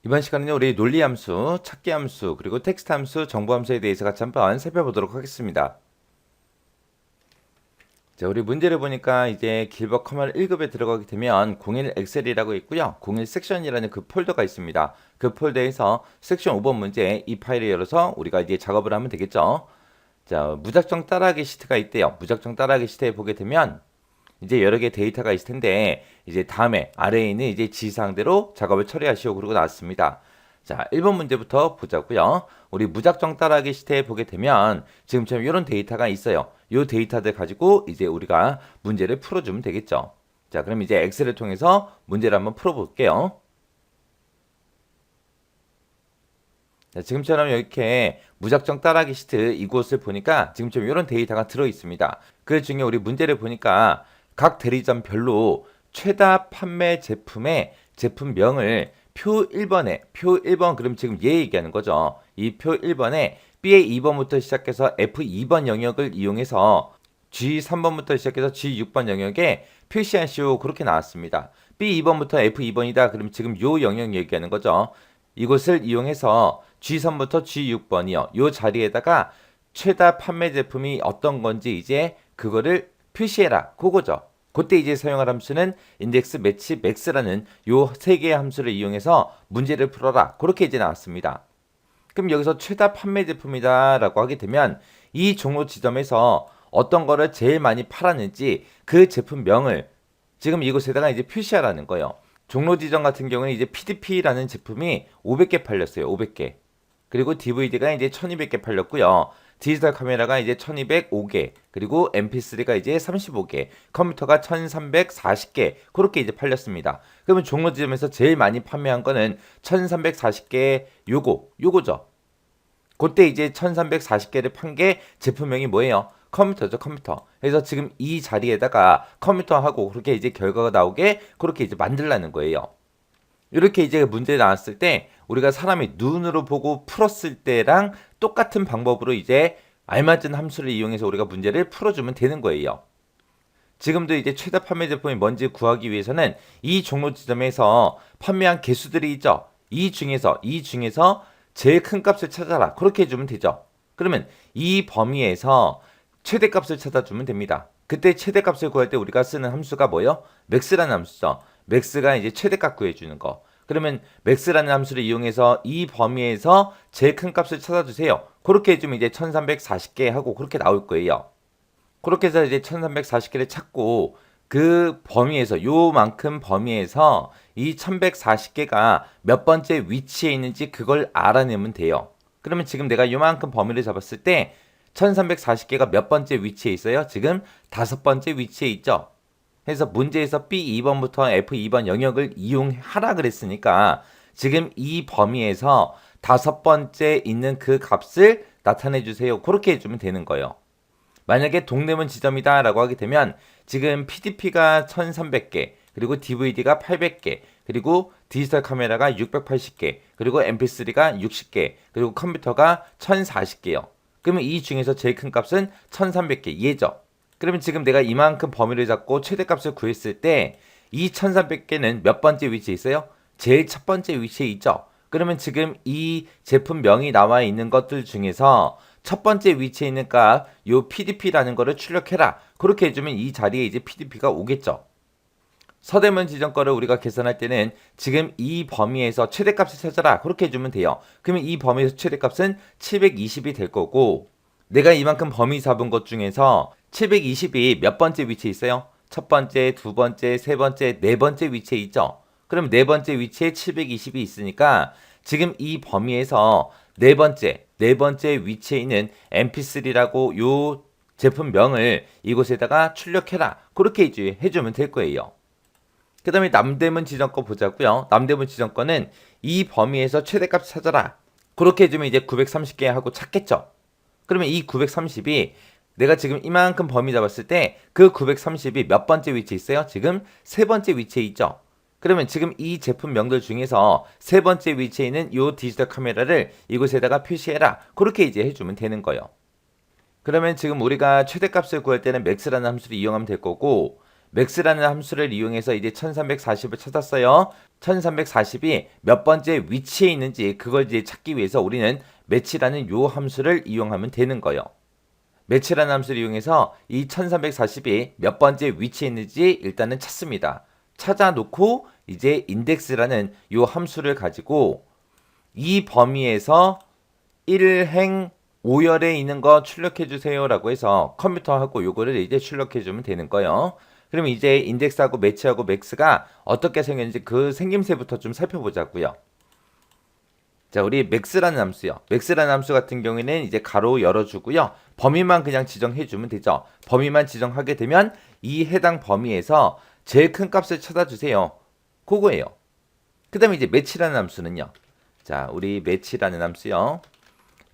이번 시간은요, 우리 논리 함수, 찾기 함수, 그리고 텍스트 함수, 정보 함수에 대해서 같이 한번 살펴보도록 하겠습니다. 자, 우리 문제를 보니까 이제 길버 커먼 1급에 들어가게 되면 01 엑셀이라고 있고요. 01 섹션이라는 그 폴더가 있습니다. 그 폴더에서 섹션 5번 문제 이 파일을 열어서 우리가 이제 작업을 하면 되겠죠. 자, 무작정 따라하기 시트가 있대요. 무작정 따라하기 시트에 보게 되면 이제 여러 개 데이터가 있을 텐데 이제 다음에 아래에 있는 이제 지시사항대로 작업을 처리하시오 그러고 나왔습니다. 자, 1번 문제부터 보자고요. 우리 무작정 따라하기 시트에 보게 되면 지금처럼 이런 데이터가 있어요. 이 데이터들 가지고 이제 우리가 문제를 풀어주면 되겠죠. 자, 그럼 이제 엑셀을 통해서 문제를 한번 풀어볼게요. 자, 지금처럼 이렇게 무작정 따라하기 시트 이곳을 보니까 지금처럼 이런 데이터가 들어 있습니다. 그 중에 우리 문제를 보니까 각 대리점별로 최다 판매 제품의 제품명을 표 1번에 표 1번 그럼 지금 얘 얘기하는 거죠. 이 표 1번에 B의 2번부터 시작해서 F2번 영역을 이용해서 G3번부터 시작해서 G6번 영역에 표시하시오 그렇게 나왔습니다. B2번부터 F2번이다. 그럼 지금 요 영역 얘기하는 거죠. 이곳을 이용해서 G3부터 G6번이요. 요 자리에다가 최다 판매 제품이 어떤 건지 이제 그거를 표시해라. 그거죠. 그때 이제 사용할 함수는 인덱스 매치 맥스라는 요 세 개의 함수를 이용해서 문제를 풀어라. 그렇게 이제 나왔습니다. 그럼 여기서 최다 판매 제품이다라고 하게 되면 이 종로 지점에서 어떤 거를 제일 많이 팔았는지 그 제품명을 지금 이곳에다가 이제 표시하라는 거예요. 종로 지점 같은 경우는 이제 PDP라는 제품이 500개 팔렸어요. 500개. 그리고 DVD가 이제 1200개 팔렸고요. 디지털 카메라가 이제 1205개, 그리고 MP3가 이제 35개, 컴퓨터가 1340개, 그렇게 이제 팔렸습니다. 그러면 종로 지점에서 제일 많이 판매한 거는 1340개 요거죠. 그때 이제 1340개를 판 게 제품명이 뭐예요? 컴퓨터죠, 컴퓨터. 그래서 지금 이 자리에다가 컴퓨터하고 그렇게 이제 결과가 나오게 그렇게 이제 만들라는 거예요. 이렇게 이제 문제 나왔을 때 우리가 사람이 눈으로 보고 풀었을 때랑 똑같은 방법으로 이제 알맞은 함수를 이용해서 우리가 문제를 풀어주면 되는 거예요. 지금도 이제 최다 판매 제품이 뭔지 구하기 위해서는 이 종로 지점에서 판매한 개수들이 있죠. 이 중에서 제일 큰 값을 찾아라. 그렇게 해주면 되죠. 그러면 이 범위에서 최대값을 찾아주면 됩니다. 그때 최대값을 구할 때 우리가 쓰는 함수가 뭐예요? 맥스라는 함수죠. 맥스가 이제 최대값 구해주는 거. 그러면 맥스라는 함수를 이용해서 이 범위에서 제일 큰 값을 찾아주세요. 그렇게 해주면 이제 1340개 하고 그렇게 나올 거예요. 그렇게 해서 이제 1340개를 찾고 그 범위에서 요만큼 범위에서 이 1140개가 몇 번째 위치에 있는지 그걸 알아내면 돼요. 그러면 지금 내가 요만큼 범위를 잡았을 때 1340개가 몇 번째 위치에 있어요? 지금 다섯 번째 위치에 있죠. 그래서 문제에서 B2번부터 F2번 영역을 이용하라 그랬으니까 지금 이 범위에서 다섯 번째 있는 그 값을 나타내 주세요. 그렇게 해주면 되는 거예요. 만약에 동대문 지점이다 라고 하게 되면 지금 PDP가 1300개, 그리고 DVD가 800개, 그리고 디지털 카메라가 680개, 그리고 MP3가 60개, 그리고 컴퓨터가 1040개요. 그러면 이 중에서 제일 큰 값은 1300개 얘죠. 그러면 지금 내가 이만큼 범위를 잡고 최대값을 구했을 때 이 1300개는 몇 번째 위치에 있어요? 제일 첫 번째 위치에 있죠. 그러면 지금 이 제품명이 나와 있는 것들 중에서 첫 번째 위치에 있는 값, 요 PDP라는 거를 출력해라. 그렇게 해주면 이 자리에 이제 PDP가 오겠죠. 서대문 지점 거를 우리가 계산할 때는 지금 이 범위에서 최대값을 찾아라. 그렇게 해주면 돼요. 그러면 이 범위에서 최대값은 720이 될 거고, 내가 이만큼 범위 잡은 것 중에서 720이 몇 번째 위치에 있어요? 첫 번째, 두 번째, 세 번째, 네 번째 위치에 있죠. 그럼 네 번째 위치에 720이 있으니까 지금 이 범위에서 네 번째 위치에 있는 MP3라고 요 제품명을 이곳에다가 출력해라. 그렇게 해주면 될 거예요. 그 다음에 남대문 지정권 보자고요. 남대문 지정권은 이 범위에서 최대값 찾아라. 그렇게 해주면 이제 930개 하고 찾겠죠. 그러면 이 930이 내가 지금 이만큼 범위 잡았을 때 그 930이 몇 번째 위치에 있어요? 지금 세 번째 위치에 있죠. 그러면 지금 이 제품명들 중에서 세 번째 위치에 있는 이 디지털 카메라를 이곳에다가 표시해라. 그렇게 이제 해주면 되는 거예요. 그러면 지금 우리가 최대값을 구할 때는 max라는 함수를 이용하면 될 거고, max라는 함수를 이용해서 이제 1340을 찾았어요. 1340이 몇 번째 위치에 있는지 그걸 이제 찾기 위해서 우리는 match라는 요 함수를 이용하면 되는 거예요. match라는 함수를 이용해서 이 1340이 몇 번째 위치에 있는지 일단은 찾습니다. 찾아놓고 이제 index라는 요 함수를 가지고 이 범위에서 1행 5열에 있는 거 출력해 주세요 라고 해서 컴퓨터하고 요거를 이제 출력해 주면 되는 거예요. 그러면 이제 인덱스하고 매치하고 맥스가 어떻게 생겼는지 그 생김새부터 좀 살펴보자고요. 자, 우리 max라는 함수요. max라는 함수 같은 경우에는 이제 가로 열어주고요. 범위만 그냥 지정해주면 되죠. 범위만 지정하게 되면 이 해당 범위에서 제일 큰 값을 찾아주세요. 그거예요. 그 다음에 이제 match라는 함수는요. 자, 우리 match라는 함수요.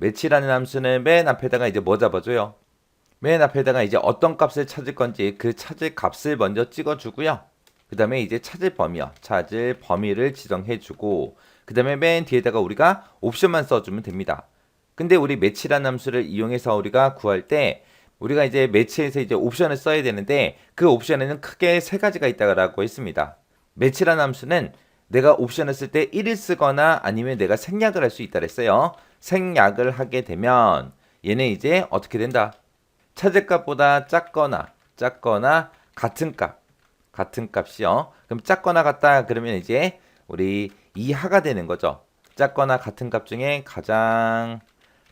match라는 함수는 맨 앞에다가 이제 뭐 잡아줘요? 맨 앞에다가 이제 어떤 값을 찾을 건지 그 찾을 값을 먼저 찍어주고요. 그 다음에 이제 찾을 범위요. 찾을 범위를 지정해주고 그 다음에 맨 뒤에다가 우리가 옵션만 써주면 됩니다. 근데 우리 매치라는 함수를 이용해서 우리가 구할 때 우리가 이제 매치에서 이제 옵션을 써야 되는데 그 옵션에는 크게 세 가지가 있다고 했습니다. 매치라는 함수는 내가 옵션을 쓸 때 1을 쓰거나 아니면 내가 생략을 할 수 있다 그랬어요. 생략을 하게 되면 얘는 이제 어떻게 된다? 찾을 값보다 작거나 같은 값이요. 그럼 작거나 같다 그러면 이제 우리 이하가 되는 거죠. 작거나 같은 값 중에 가장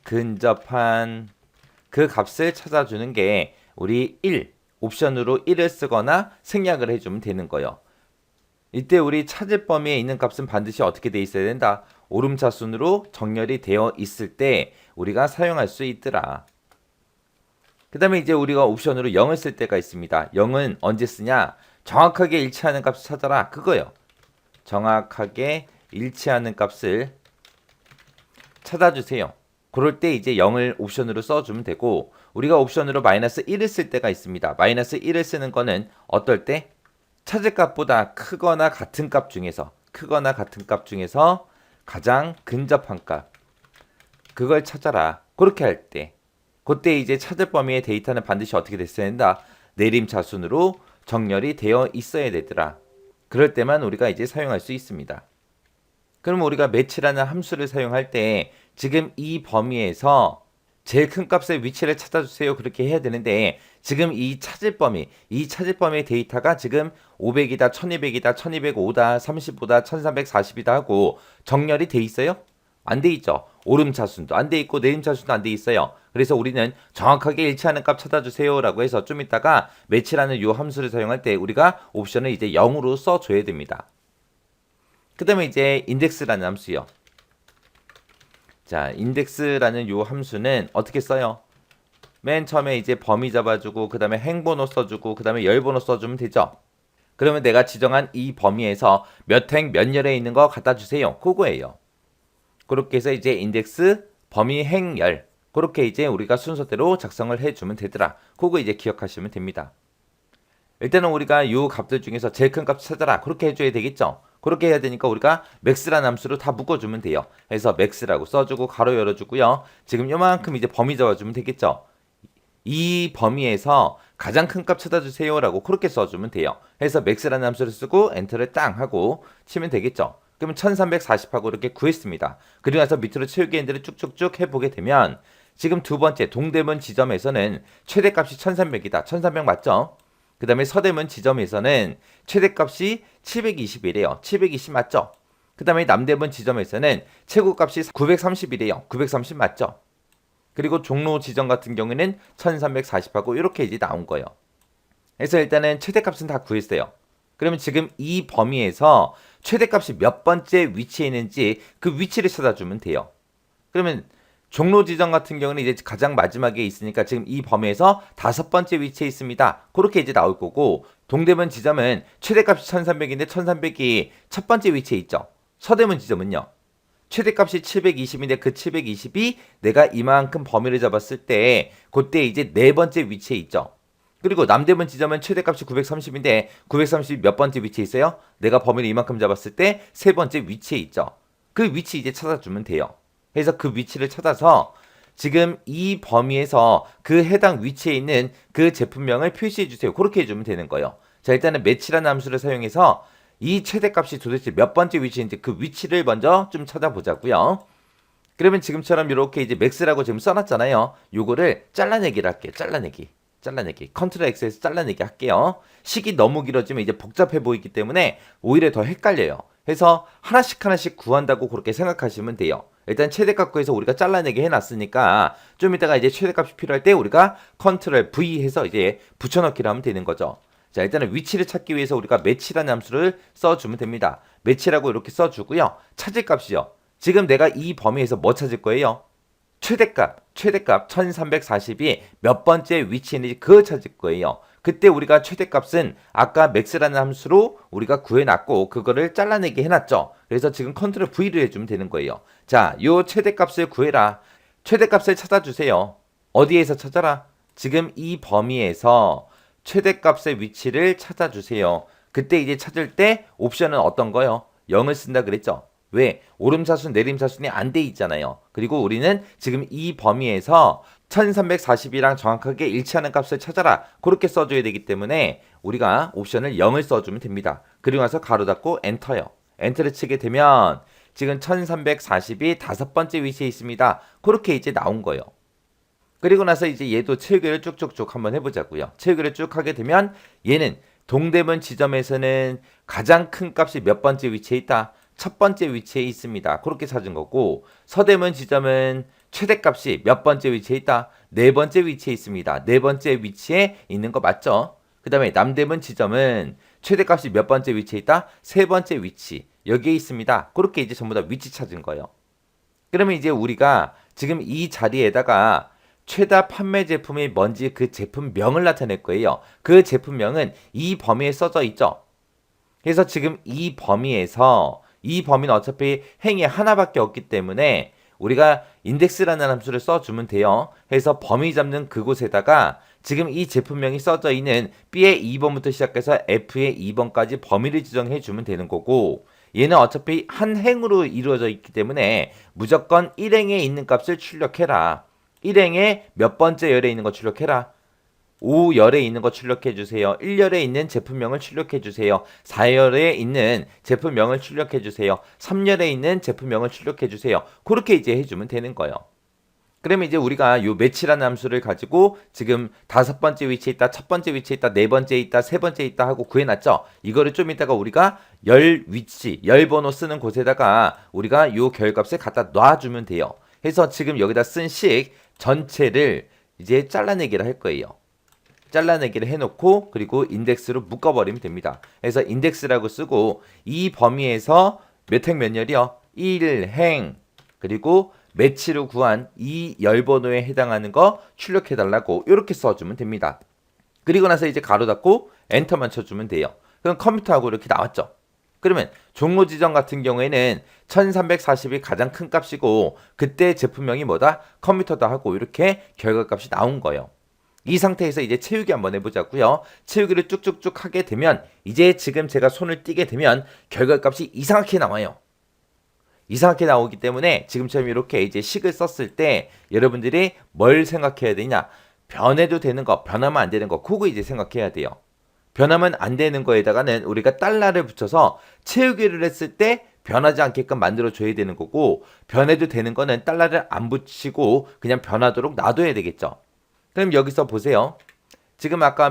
근접한 그 값을 찾아주는 게 우리 1, 옵션으로 1을 쓰거나 생략을 해주면 되는 거예요. 이때 우리 찾을 범위에 있는 값은 반드시 어떻게 돼 있어야 된다? 오름차순으로 정렬이 되어 있을 때 우리가 사용할 수 있더라. 그 다음에 이제 우리가 옵션으로 0을 쓸 때가 있습니다. 0은 언제 쓰냐? 정확하게 일치하는 값을 찾아라. 그거요. 정확하게 일치하는 값을 찾아주세요. 그럴 때 이제 0을 옵션으로 써주면 되고 우리가 옵션으로 마이너스 1을 쓸 때가 있습니다. 마이너스 1을 쓰는 거는 어떨 때? 찾을 값보다 크거나 같은 값 중에서 가장 근접한 값 그걸 찾아라. 그렇게 할 때 그때 이제 찾을 범위의 데이터는 반드시 어떻게 됐어야 된다? 내림차순으로 정렬이 되어 있어야 되더라. 그럴 때만 우리가 이제 사용할 수 있습니다. 그럼 우리가 match라는 함수를 사용할 때 지금 이 범위에서 제일 큰 값의 위치를 찾아주세요. 그렇게 해야 되는데 지금 이 찾을 범위의 데이터가 지금 500이다, 1200이다, 1205다, 35다, 1340이다 하고 정렬이 돼 있어요? 안 돼 있죠. 오름차순도 안 돼 있고 내림차순도 안 돼 있어요. 그래서 우리는 정확하게 일치하는 값 찾아주세요 라고 해서 좀 이따가 match라는 요 함수를 사용할 때 우리가 옵션을 이제 0으로 써줘야 됩니다. 그 다음에 이제 index라는 함수요. 자, index라는 요 함수는 어떻게 써요? 맨 처음에 이제 범위 잡아주고 그 다음에 행번호 써주고 그 다음에 열번호 써주면 되죠. 그러면 내가 지정한 이 범위에서 몇 행 몇 열에 있는 거 갖다 주세요. 그거예요. 그렇게 해서 이제 인덱스 범위 행열 그렇게 이제 우리가 순서대로 작성을 해주면 되더라. 그거 이제 기억하시면 됩니다. 일단은 우리가 이 값들 중에서 제일 큰 값 찾아라. 그렇게 해줘야 되겠죠. 그렇게 해야 되니까 우리가 max라는 함수로 다 묶어주면 돼요. 그래서 max라고 써주고 가로 열어주고요. 지금 요만큼 이제 범위 잡아주면 되겠죠. 이 범위에서 가장 큰 값 찾아주세요 라고 그렇게 써주면 돼요. 그래서 max라는 함수를 쓰고 엔터를 땅 하고 치면 되겠죠. 그러면 1340하고 이렇게 구했습니다. 그리고 나서 밑으로 채우기 엔드를 쭉쭉쭉 해보게 되면 지금 두 번째 동대문 지점에서는 최대값이 1300이다. 1300 맞죠? 그 다음에 서대문 지점에서는 최대값이 721이에요. 720 맞죠? 그 다음에 남대문 지점에서는 최고값이 930이래요. 930 맞죠? 그리고 종로 지점 같은 경우에는 1340하고 이렇게 이제 나온 거예요. 그래서 일단은 최대값은 다 구했어요. 그러면 지금 이 범위에서 최대값이 몇 번째 위치에 있는지 그 위치를 찾아주면 돼요. 그러면 종로 지점 같은 경우는 이제 가장 마지막에 있으니까 지금 이 범위에서 5번째 위치에 있습니다. 그렇게 이제 나올 거고 동대문 지점은 최대값이 1300인데 1300이 첫 번째 위치에 있죠. 서대문 지점은요. 최대값이 720인데 그 720이 내가 이만큼 범위를 잡았을 때 그때 이제 네 번째 위치에 있죠. 그리고 남대문 지점은 최대값이 930인데 930이 몇 번째 위치에 있어요? 내가 범위를 이만큼 잡았을 때 세 번째 위치에 있죠. 그 위치 이제 찾아주면 돼요. 그래서 그 위치를 찾아서 지금 이 범위에서 그 해당 위치에 있는 그 제품명을 표시해 주세요. 그렇게 해주면 되는 거예요. 자, 일단은 매치라는 함수를 사용해서 이 최대값이 도대체 몇 번째 위치인지 그 위치를 먼저 좀 찾아보자고요. 그러면 지금처럼 이렇게 이제 맥스라고 지금 써놨잖아요. 요거를 잘라내기를 할게요. 잘라내기. 컨트롤 X에서 잘라내기 할게요. 식이 너무 길어지면 이제 복잡해 보이기 때문에 오히려 더 헷갈려요. 해서 하나씩 구한다고 그렇게 생각하시면 돼요. 일단 최대값 구해서 우리가 잘라내기 해놨으니까 좀 이따가 이제 최대값이 필요할 때 우리가 컨트롤 V 해서 이제 붙여넣기를 하면 되는 거죠. 자, 일단은 위치를 찾기 위해서 우리가 매치라는 함수를 써주면 됩니다. 매치라고 이렇게 써주고요. 찾을 값이요. 지금 내가 이 범위에서 뭐 찾을 거예요? 최대값 1340이 몇 번째 위치에 있는지 그걸 찾을 거예요. 그때 우리가 최대값은 아까 max라는 함수로 우리가 구해놨고 그거를 잘라내기 해놨죠. 그래서 지금 컨트롤 V를 해주면 되는 거예요. 자, 요 최대값을 구해라. 최대값을 찾아주세요. 어디에서 찾아라? 지금 이 범위에서 최대값의 위치를 찾아주세요. 그때 이제 찾을 때 옵션은 어떤 거요? 0을 쓴다 그랬죠. 왜? 오름사순, 내림사순이 안 돼 있잖아요. 그리고 우리는 지금 이 범위에서 1340이랑 정확하게 일치하는 값을 찾아라. 그렇게 써줘야 되기 때문에 우리가 옵션을 0을 써주면 됩니다. 그리고 나서 가로 닫고 엔터요. 엔터를 치게 되면 지금 1340이 다섯 번째 위치에 있습니다. 그렇게 이제 나온 거예요. 그리고 나서 이제 얘도 체육을 쭉쭉쭉 한번 해보자고요. 체육을 쭉 하게 되면 얘는 동대문 지점에서는 가장 큰 값이 몇 번째 위치에 있다? 첫 번째 위치에 있습니다. 그렇게 찾은 거고 서대문 지점은 최대값이 몇 번째 위치에 있다? 네 번째 위치에 있습니다. 네 번째 위치에 있는 거 맞죠? 그 다음에 남대문 지점은 최대값이 몇 번째 위치에 있다? 세 번째 위치 여기에 있습니다. 그렇게 이제 전부 다 위치 찾은 거예요. 그러면 이제 우리가 지금 이 자리에다가 최다 판매 제품이 뭔지 그 제품명을 나타낼 거예요. 그 제품명은 이 범위에 써져 있죠. 그래서 지금 이 범위에서 이 범위는 어차피 행이 하나밖에 없기 때문에 우리가 인덱스라는 함수를 써주면 돼요. 해서 범위 잡는 그곳에다가 지금 이 제품명이 써져 있는 B의 2번부터 시작해서 F의 2번까지 범위를 지정해 주면 되는 거고 얘는 어차피 한 행으로 이루어져 있기 때문에 무조건 1행에 있는 값을 출력해라. 1행에 몇 번째 열에 있는 거 출력해라. 5열에 있는 거 출력해 주세요. 1열에 있는 제품명을 출력해 주세요. 4열에 있는 제품명을 출력해 주세요. 3열에 있는 제품명을 출력해 주세요. 그렇게 이제 해주면 되는 거예요. 그러면 이제 우리가 요 매치라는 함수를 가지고 지금 다섯 번째 위치에 있다, 첫 번째 위치에 있다, 네 번째 있다, 세 번째 있다 하고 구해놨죠. 이거를 좀 이따가 우리가 열 위치, 열 번호 쓰는 곳에다가 우리가 요 결값을 갖다 놔주면 돼요. 해서 지금 여기다 쓴 식 전체를 이제 잘라내기를 할 거예요. 잘라내기를 해놓고 그리고 인덱스로 묶어버리면 됩니다. 그래서 인덱스라고 쓰고 이 범위에서 몇 행 몇 열이요? 1행 그리고 매치로 구한 이 열번호에 해당하는 거 출력해달라고 이렇게 써주면 됩니다. 그리고 나서 이제 가로 닫고 엔터만 쳐주면 돼요. 그럼 컴퓨터하고 이렇게 나왔죠. 그러면 종로 지점 같은 경우에는 1340이 가장 큰 값이고 그때 제품명이 뭐다? 컴퓨터다 하고 이렇게 결과값이 나온 거예요. 이 상태에서 이제 채우기 한번 해보자고요. 채우기를 쭉쭉쭉 하게 되면 이제 지금 제가 손을 띄게 되면 결과값이 이상하게 나와요. 이상하게 나오기 때문에 지금처럼 이렇게 이제 식을 썼을 때 여러분들이 뭘 생각해야 되냐? 변해도 되는 거, 변하면 안 되는 거, 그거 이제 생각해야 돼요. 변하면 안 되는 거에다가는 우리가 달러를 붙여서 채우기를 했을 때 변하지 않게끔 만들어줘야 되는 거고 변해도 되는 거는 달러를 안 붙이고 그냥 변하도록 놔둬야 되겠죠. 그럼 여기서 보세요. 지금 아까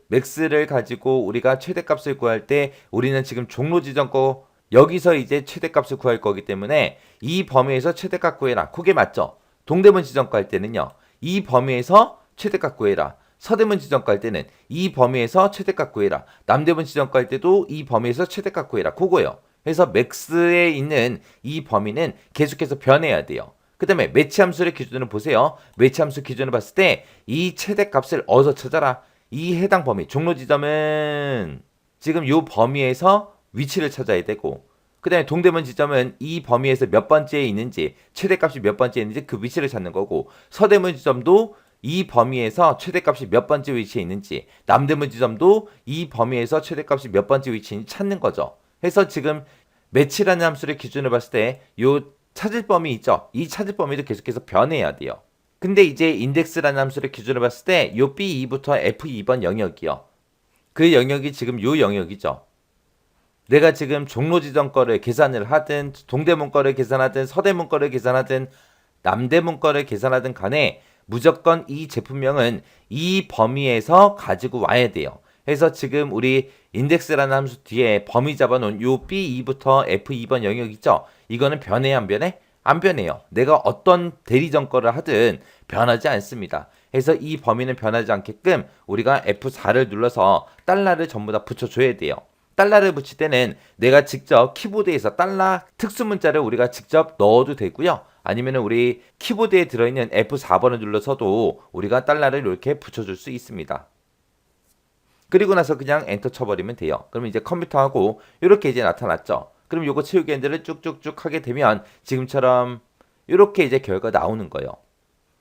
맥스를 가지고 우리가 최대값을 구할 때 우리는 지금 종로 지점 거 여기서 이제 최대값을 구할 거기 때문에 이 범위에서 최대값 구해라. 그게 맞죠? 동대문 지점 거 할 때는요. 이 범위에서 최대값 구해라. 서대문 지점 거 할 때는 이 범위에서 최대값 구해라. 남대문 지점 거 할 때도 이 범위에서 최대값 구해라. 그거예요. 그래서 맥스에 있는 이 범위는 계속해서 변해야 돼요. 그 다음에 매치 함수의 기준으로 보세요. 매치 함수 기준으로 봤을 때 이 최대값을 어디서 찾아라. 이 해당 범위 종로 지점은 지금 이 범위에서 위치를 찾아야 되고 그 다음에 동대문 지점은 이 범위에서 몇 번째에 있는지 최대값이 몇 번째에 있는지 그 위치를 찾는 거고 서대문 지점도 이 범위에서 최대값이 몇 번째 위치에 있는지 남대문 지점도 이 범위에서 최대값이 몇 번째 위치인지 찾는 거죠. 그래서 지금 매치라는 함수를 기준으로 봤을 때 요 찾을 범위 있죠. 이 찾을 범위도 계속해서 변해야 돼요. 근데 이제 인덱스라는 함수를 기준으로 봤을 때 요 B2부터 F2번 영역이요. 그 영역이 지금 요 영역이죠. 내가 지금 종로 지점 거를 계산을 하든 동대문 거를 계산하든 서대문 거를 계산하든 남대문 거를 계산하든 간에 무조건 이 제품명은 이 범위에서 가지고 와야 돼요. 그래서 지금 우리 인덱스라는 함수 뒤에 범위 잡아놓은 요 B2부터 F2번 영역 있죠? 이거는 변해요, 안 변해? 안 변해요. 내가 어떤 대리점 거를 하든 변하지 않습니다. 그래서 이 범위는 변하지 않게끔 우리가 F4를 눌러서 달러를 전부 다 붙여줘야 돼요. 달러를 붙일 때는 내가 직접 키보드에서 달러 특수 문자를 우리가 직접 넣어도 되고요. 아니면 우리 키보드에 들어있는 F4번을 눌러서도 우리가 달러를 이렇게 붙여줄 수 있습니다. 그리고 나서 그냥 엔터 쳐버리면 돼요. 그러면 이제 컴퓨터하고 이렇게 이제 나타났죠. 그럼 요거 채우기 핸들을 쭉쭉쭉 하게 되면 지금처럼 이렇게 이제 결과가 나오는 거예요.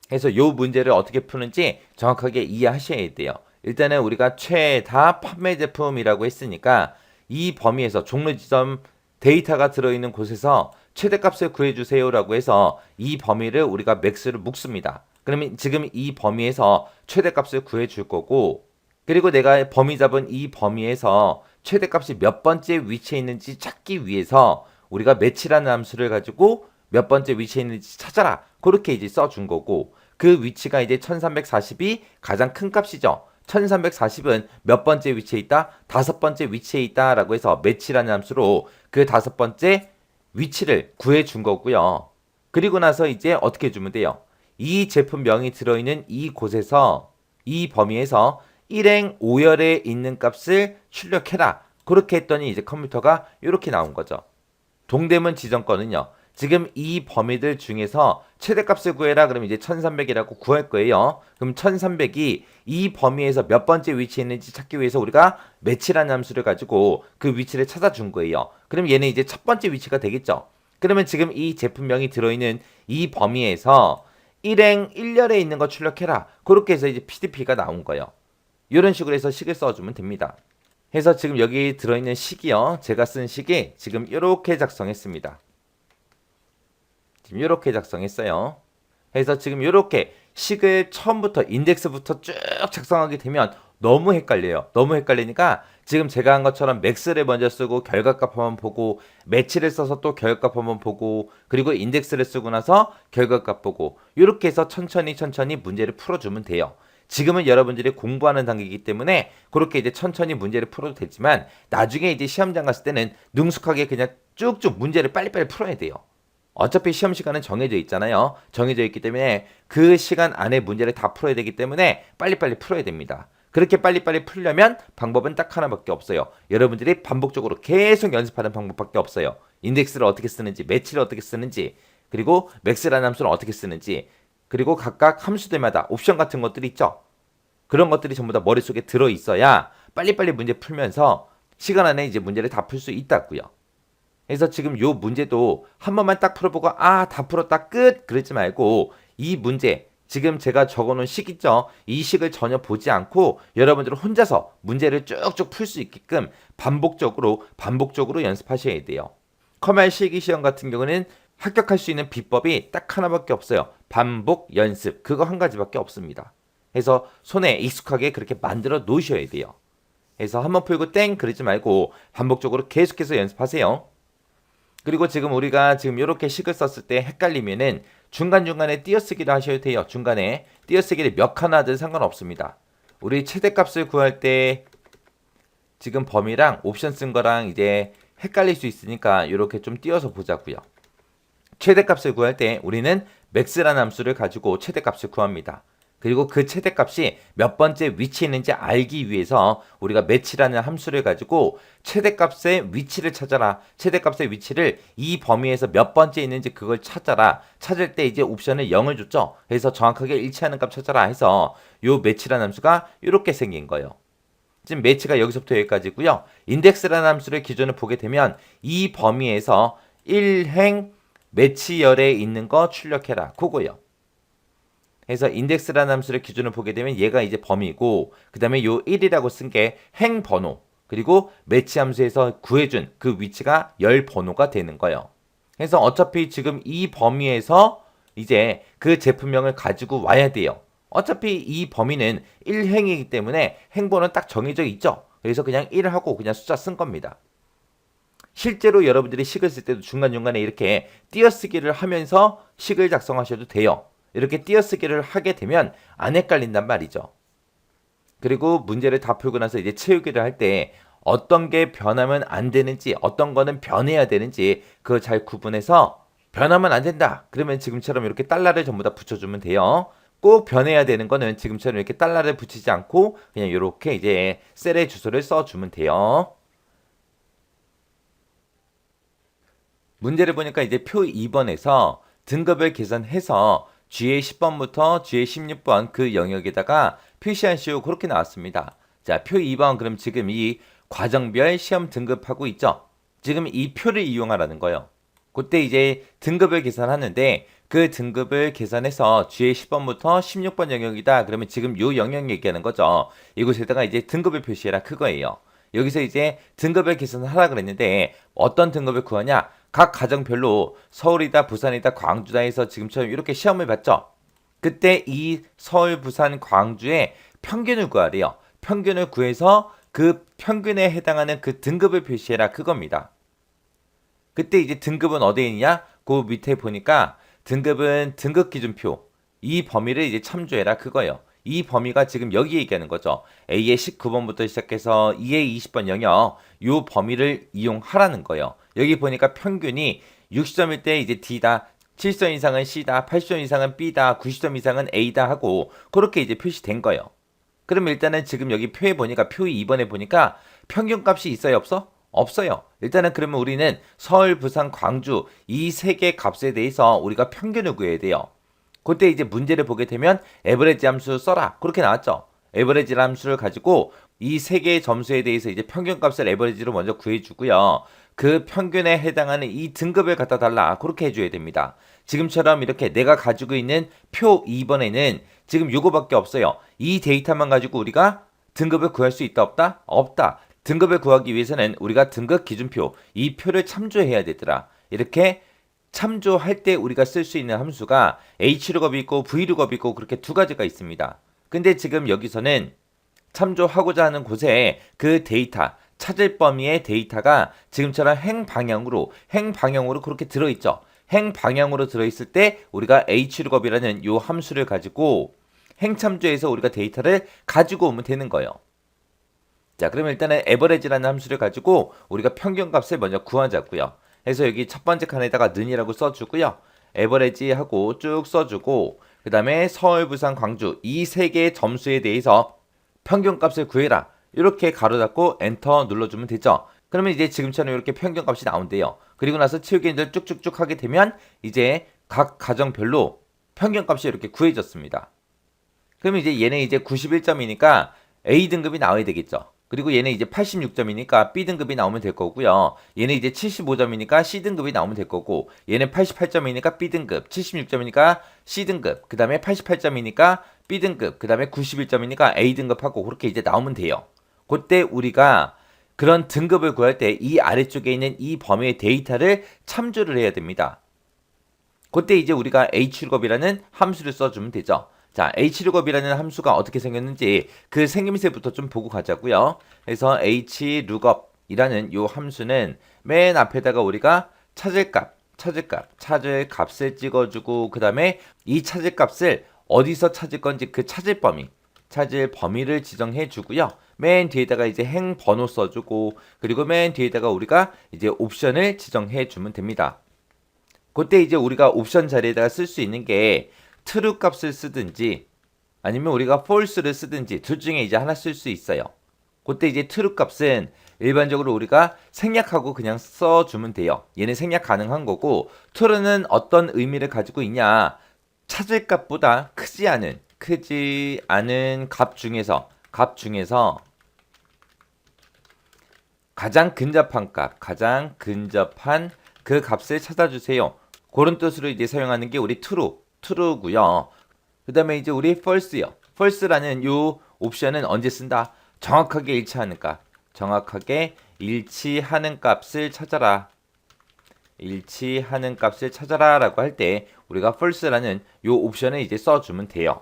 그래서 요 문제를 어떻게 푸는지 정확하게 이해하셔야 돼요. 일단은 우리가 최다 판매 제품이라고 했으니까 이 범위에서 종로 지점 데이터가 들어있는 곳에서 최대값을 구해주세요라고 해서 이 범위를 우리가 맥스를 묶습니다. 그러면 지금 이 범위에서 최대값을 구해줄 거고, 그리고 내가 범위 잡은 이 범위에서 최대값이 몇 번째 위치에 있는지 찾기 위해서 우리가 매치라는 함수를 가지고 몇 번째 위치에 있는지 찾아라. 그렇게 이제 써준 거고, 그 위치가 이제 1340이 가장 큰 값이죠. 1340은 몇 번째 위치에 있다? 다섯 번째 위치에 있다 라고 해서 매치라는 함수로 그 다섯 번째 위치를 구해준 거고요. 그리고 나서 이제 어떻게 해주면 돼요? 이 제품명이 들어있는 이 곳에서 이 범위에서 1행 5열에 있는 값을 출력해라. 그렇게 했더니 이제 컴퓨터가 이렇게 나온 거죠. 동대문 지정권은요. 지금 이 범위들 중에서 최대값을 구해라. 그러면 이제 1300이라고 구할 거예요. 그럼 1300이 이 범위에서 몇 번째 위치에 있는지 찾기 위해서 우리가 매치라는 함수를 가지고 그 위치를 찾아준 거예요. 그럼 얘는 이제 첫 번째 위치가 되겠죠. 그러면 지금 이 제품명이 들어있는 이 범위에서 1행 1열에 있는 거 출력해라. 그렇게 해서 이제 PDP가 나온 거예요. 이런 식으로 해서 식을 써주면 됩니다. 해서 지금 여기 들어있는 식이요. 제가 쓴 식이 지금 이렇게 작성했습니다. 지금 이렇게 작성했어요. 그래서 지금 이렇게 식을 처음부터 인덱스부터 쭉 작성하게 되면 너무 헷갈려요. 너무 헷갈리니까 지금 제가 한 것처럼 맥스를 먼저 쓰고 결과값 한번 보고 매치를 써서 또 결과값 한번 보고 그리고 인덱스를 쓰고 나서 결과값 보고 이렇게 해서 천천히 문제를 풀어주면 돼요. 지금은 여러분들이 공부하는 단계이기 때문에 그렇게 이제 천천히 문제를 풀어도 되지만 나중에 이제 시험장 갔을 때는 능숙하게 그냥 쭉쭉 문제를 빨리빨리 풀어야 돼요. 어차피 시험 시간은 정해져 있잖아요. 정해져 있기 때문에 그 시간 안에 문제를 다 풀어야 되기 때문에 빨리빨리 풀어야 됩니다. 그렇게 빨리빨리 풀려면 방법은 딱 하나밖에 없어요. 여러분들이 반복적으로 계속 연습하는 방법밖에 없어요. 인덱스를 어떻게 쓰는지, 매치를 어떻게 쓰는지, 그리고 맥스라는 함수를 어떻게 쓰는지, 그리고 각각 함수들마다 옵션 같은 것들이 있죠. 그런 것들이 전부 다 머릿속에 들어있어야 빨리빨리 문제 풀면서 시간 안에 이제 문제를 다 풀 수 있다고요. 그래서 지금 요 문제도 한 번만 딱 풀어보고 다 풀었다 끝 그러지 말고 이 문제 지금 제가 적어놓은 식 있죠. 이 식을 전혀 보지 않고 여러분들은 혼자서 문제를 쭉쭉 풀 수 있게끔 반복적으로 연습하셔야 돼요. 커말 실기시험 같은 경우는 합격할 수 있는 비법이 딱 하나밖에 없어요. 반복 연습 그거 한 가지밖에 없습니다. 그래서 손에 익숙하게 그렇게 만들어 놓으셔야 돼요. 그래서 한번 풀고 땡 그러지 말고 반복적으로 계속해서 연습하세요. 그리고 지금 우리가 지금 이렇게 식을 썼을 때 헷갈리면은 중간중간에 띄어쓰기를 하셔야 돼요. 중간에 띄어쓰기를 몇 칸하든 상관없습니다. 우리 최대값을 구할 때 지금 범위랑 옵션 쓴 거랑 이제 헷갈릴 수 있으니까 이렇게 좀 띄어서 보자고요. 최대값을 구할 때 우리는 max라는 함수를 가지고 최대값을 구합니다. 그리고 그 최대값이 몇 번째 위치에 있는지 알기 위해서 우리가 match라는 함수를 가지고 최대값의 위치를 찾아라. 최대값의 위치를 이 범위에서 몇 번째 있는지 그걸 찾아라. 찾을 때 이제 옵션을 0을 줬죠. 그래서 정확하게 일치하는 값 찾아라 해서 요 match라는 함수가 이렇게 생긴 거예요. 지금 match가 여기서부터 여기까지고요. index라는 함수를 기존에 보게 되면 이 범위에서 1행 매치열에 있는 거 출력해라. 그거요. 그래서 인덱스라는 함수를 기준으로 보게 되면 얘가 이제 범위고 그 다음에 요 1이라고 쓴 게 행 번호 그리고 매치 함수에서 구해준 그 위치가 열 번호가 되는 거예요. 그래서 어차피 지금 이 범위에서 이제 그 제품명을 가지고 와야 돼요. 어차피 이 범위는 1행이기 때문에 행번호는 딱 정해져 있죠. 그래서 그냥 1 하고 그냥 숫자 쓴 겁니다. 실제로 여러분들이 식을 쓸 때도 중간중간에 이렇게 띄어쓰기를 하면서 식을 작성하셔도 돼요. 이렇게 띄어쓰기를 하게 되면 안 헷갈린단 말이죠. 그리고 문제를 다 풀고 나서 이제 채우기를 할 때 어떤 게 변하면 안 되는지, 어떤 거는 변해야 되는지 그걸 잘 구분해서 변하면 안 된다. 그러면 지금처럼 이렇게 달러를 전부 다 붙여주면 돼요. 꼭 변해야 되는 거는 지금처럼 이렇게 달러를 붙이지 않고 그냥 이렇게 이제 셀의 주소를 써주면 돼요. 문제를 보니까 이제 표 2번에서 등급을 계산해서 G의 10번부터 G의 16번 그 영역에다가 표시하시오 그렇게 나왔습니다. 자, 표 2번 그럼 지금 이 과정별 시험 등급하고 있죠. 지금 이 표를 이용하라는 거예요. 그때 이제 등급을 계산하는데 그 등급을 계산해서 G의 10번부터 16번 영역이다. 그러면 지금 요 영역 얘기하는 거죠. 이곳에다가 이제 등급을 표시해라 그거예요. 여기서 이제 등급을 계산하라 그랬는데 어떤 등급을 구하냐? 각 가정별로 서울이다, 부산이다, 광주다 해서 지금처럼 이렇게 시험을 봤죠. 그때 이 서울, 부산, 광주의 평균을 구하래요. 평균을 구해서 그 평균에 해당하는 그 등급을 표시해라 그겁니다. 그때 이제 등급은 어디에 있냐? 그 밑에 보니까 등급은 등급 기준표 이 범위를 이제 참조해라 그거예요. 이 범위가 지금 여기 얘기하는 거죠. A의 19번부터 시작해서 E의 20번 영역 요 범위를 이용하라는 거예요. 여기 보니까 평균이 60점일 때 이제 D다, 70점 이상은 C다, 80점 이상은 B다, 90점 이상은 A다 하고 그렇게 이제 표시된 거예요. 그럼 일단은 지금 여기 표에 보니까 표 2번에 보니까 평균값이 있어요 없어? 없어요. 일단은 그러면 우리는 서울, 부산, 광주 이 세 개 값에 대해서 우리가 평균을 구해야 돼요. 그때 이제 문제를 보게 되면 에버리지 함수 써라 그렇게 나왔죠. 에버리지 함수를 가지고 이 세 개의 점수에 대해서 이제 평균값을 에버리지로 먼저 구해주고요. 그 평균에 해당하는 이 등급을 갖다 달라 그렇게 해줘야 됩니다. 지금처럼 이렇게 내가 가지고 있는 표 2번에는 지금 요거밖에 없어요. 이 데이터만 가지고 우리가 등급을 구할 수 있다 없다? 없다. 등급을 구하기 위해서는 우리가 등급 기준표 이 표를 참조해야 되더라. 이렇게 참조할 때 우리가 쓸 수 있는 함수가 H룩업이 있고 V룩업이 있고 그렇게 두 가지가 있습니다. 근데 지금 여기서는 참조하고자 하는 곳에 그 데이터 찾을 범위의 데이터가 지금처럼 행방향으로 그렇게 들어있죠. 행방향으로 들어있을 때 우리가 H룩업이라는 요 함수를 가지고 행참조해서 우리가 데이터를 가지고 오면 되는 거예요. 자, 그러면 일단은 에버리지라는 함수를 가지고 우리가 평균값을 먼저 구하자고요. 그래서 여기 첫 번째 칸에다가 는이라고 써주고요. 에버리지 하고 쭉 써주고 그 다음에 서울, 부산, 광주 이 세 개의 점수에 대해서 평균값을 구해라. 이렇게 가로 닫고 엔터 눌러주면 되죠. 그러면 이제 지금처럼 이렇게 평균값이 나온대요. 그리고 나서 치우기를 쭉쭉쭉 하게 되면 이제 각 가정별로 평균값이 이렇게 구해졌습니다. 그러면 이제 얘는 이제 91점이니까 A 등급이 나와야 되겠죠. 그리고 얘는 이제 86점이니까 B 등급이 나오면 될 거고요. 얘는 이제 75점이니까 C 등급이 나오면 될 거고, 얘는 88점이니까 B 등급, 76점이니까 C 등급, 그 다음에 88점이니까 B 등급, 그 다음에 91점이니까 A 등급하고 그렇게 이제 나오면 돼요. 그때 우리가 그런 등급을 구할 때 이 아래쪽에 있는 이 범위의 데이터를 참조를 해야 됩니다. 그때 이제 우리가 H룩업이라는 함수를 써주면 되죠. 자, H룩업이라는 함수가 어떻게 생겼는지 그 생김새부터 좀 보고 가자고요. 그래서 H룩업이라는 요 함수는 맨 앞에다가 우리가 찾을 값을 찍어주고 그 다음에 이 찾을 값을 어디서 찾을 건지 그 찾을 범위를 지정해 주고요. 맨 뒤에다가 이제 행 번호 써주고 그리고 맨 뒤에다가 우리가 이제 옵션을 지정해 주면 됩니다. 그때 이제 우리가 옵션 자리에다가 쓸 수 있는 게 true 값을 쓰든지 아니면 우리가 false를 쓰든지 둘 중에 이제 하나 쓸 수 있어요. 그때 이제 true 값은 일반적으로 우리가 생략하고 그냥 써주면 돼요. 얘는 생략 가능한 거고 true는 어떤 의미를 가지고 있냐? 찾을 값보다 크지 않은 값 중에서 가장 근접한 그 값을 찾아주세요. 그런 뜻으로 이제 사용하는 게 우리 true고요. 그 다음에 이제 우리 false요. false라는 요 옵션은 언제 쓴다? 정확하게 일치하는 값을 찾아라. 라고 할 때 우리가 false라는 요 옵션을 이제 써주면 돼요.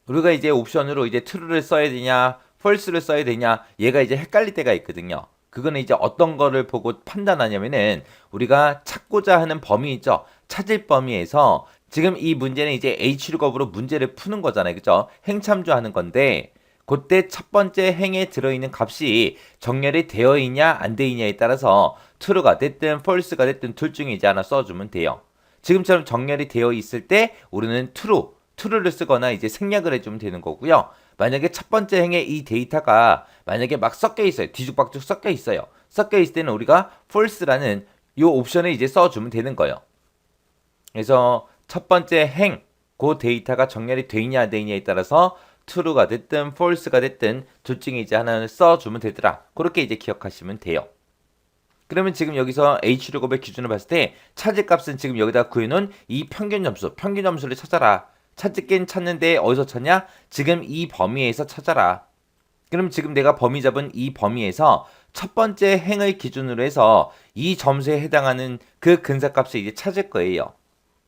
우리가 이제 옵션으로 이제 true를 써야 되냐, false를 써야 되냐? 얘가 이제 헷갈릴 때가 있거든요. 그거는 이제 어떤 거를 보고 판단하냐면은 우리가 찾고자 하는 범위 있죠. 찾을 범위에서 지금 이 문제는 이제 H룩업으로 문제를 푸는 거잖아요. 그죠? 행참조하는 건데 그때 첫 번째 행에 들어있는 값이 정렬이 되어 있냐 안 되어 있냐에 따라서 true가 됐든 false가 됐든 둘 중에 이제 하나 써주면 돼요. 지금처럼 정렬이 되어 있을 때 우리는 true를 쓰거나 이제 생략을 해주면 되는 거고요. 만약에 첫 번째 행에 이 데이터가 만약에 막 섞여 있어요. 뒤죽박죽 섞여 있어요. 섞여 있을 때는 우리가 false라는 이 옵션을 이제 써주면 되는 거예요. 그래서 첫 번째 행, 그 데이터가 정렬이 되냐 안 되냐에 따라서 true가 됐든 false가 됐든 둘 중에 이제 하나를 써주면 되더라. 그렇게 이제 기억하시면 돼요. 그러면 지금 여기서 H룩업의 기준을 봤을 때 찾을 값은 지금 여기다 구해놓은 이 평균 점수를 찾아라. 찾긴 찾는데 어디서 찾냐? 지금 이 범위에서 찾아라. 그럼 지금 내가 범위 잡은 이 범위에서 첫 번째 행을 기준으로 해서 이 점수에 해당하는 그 근사값을 이제 찾을 거예요.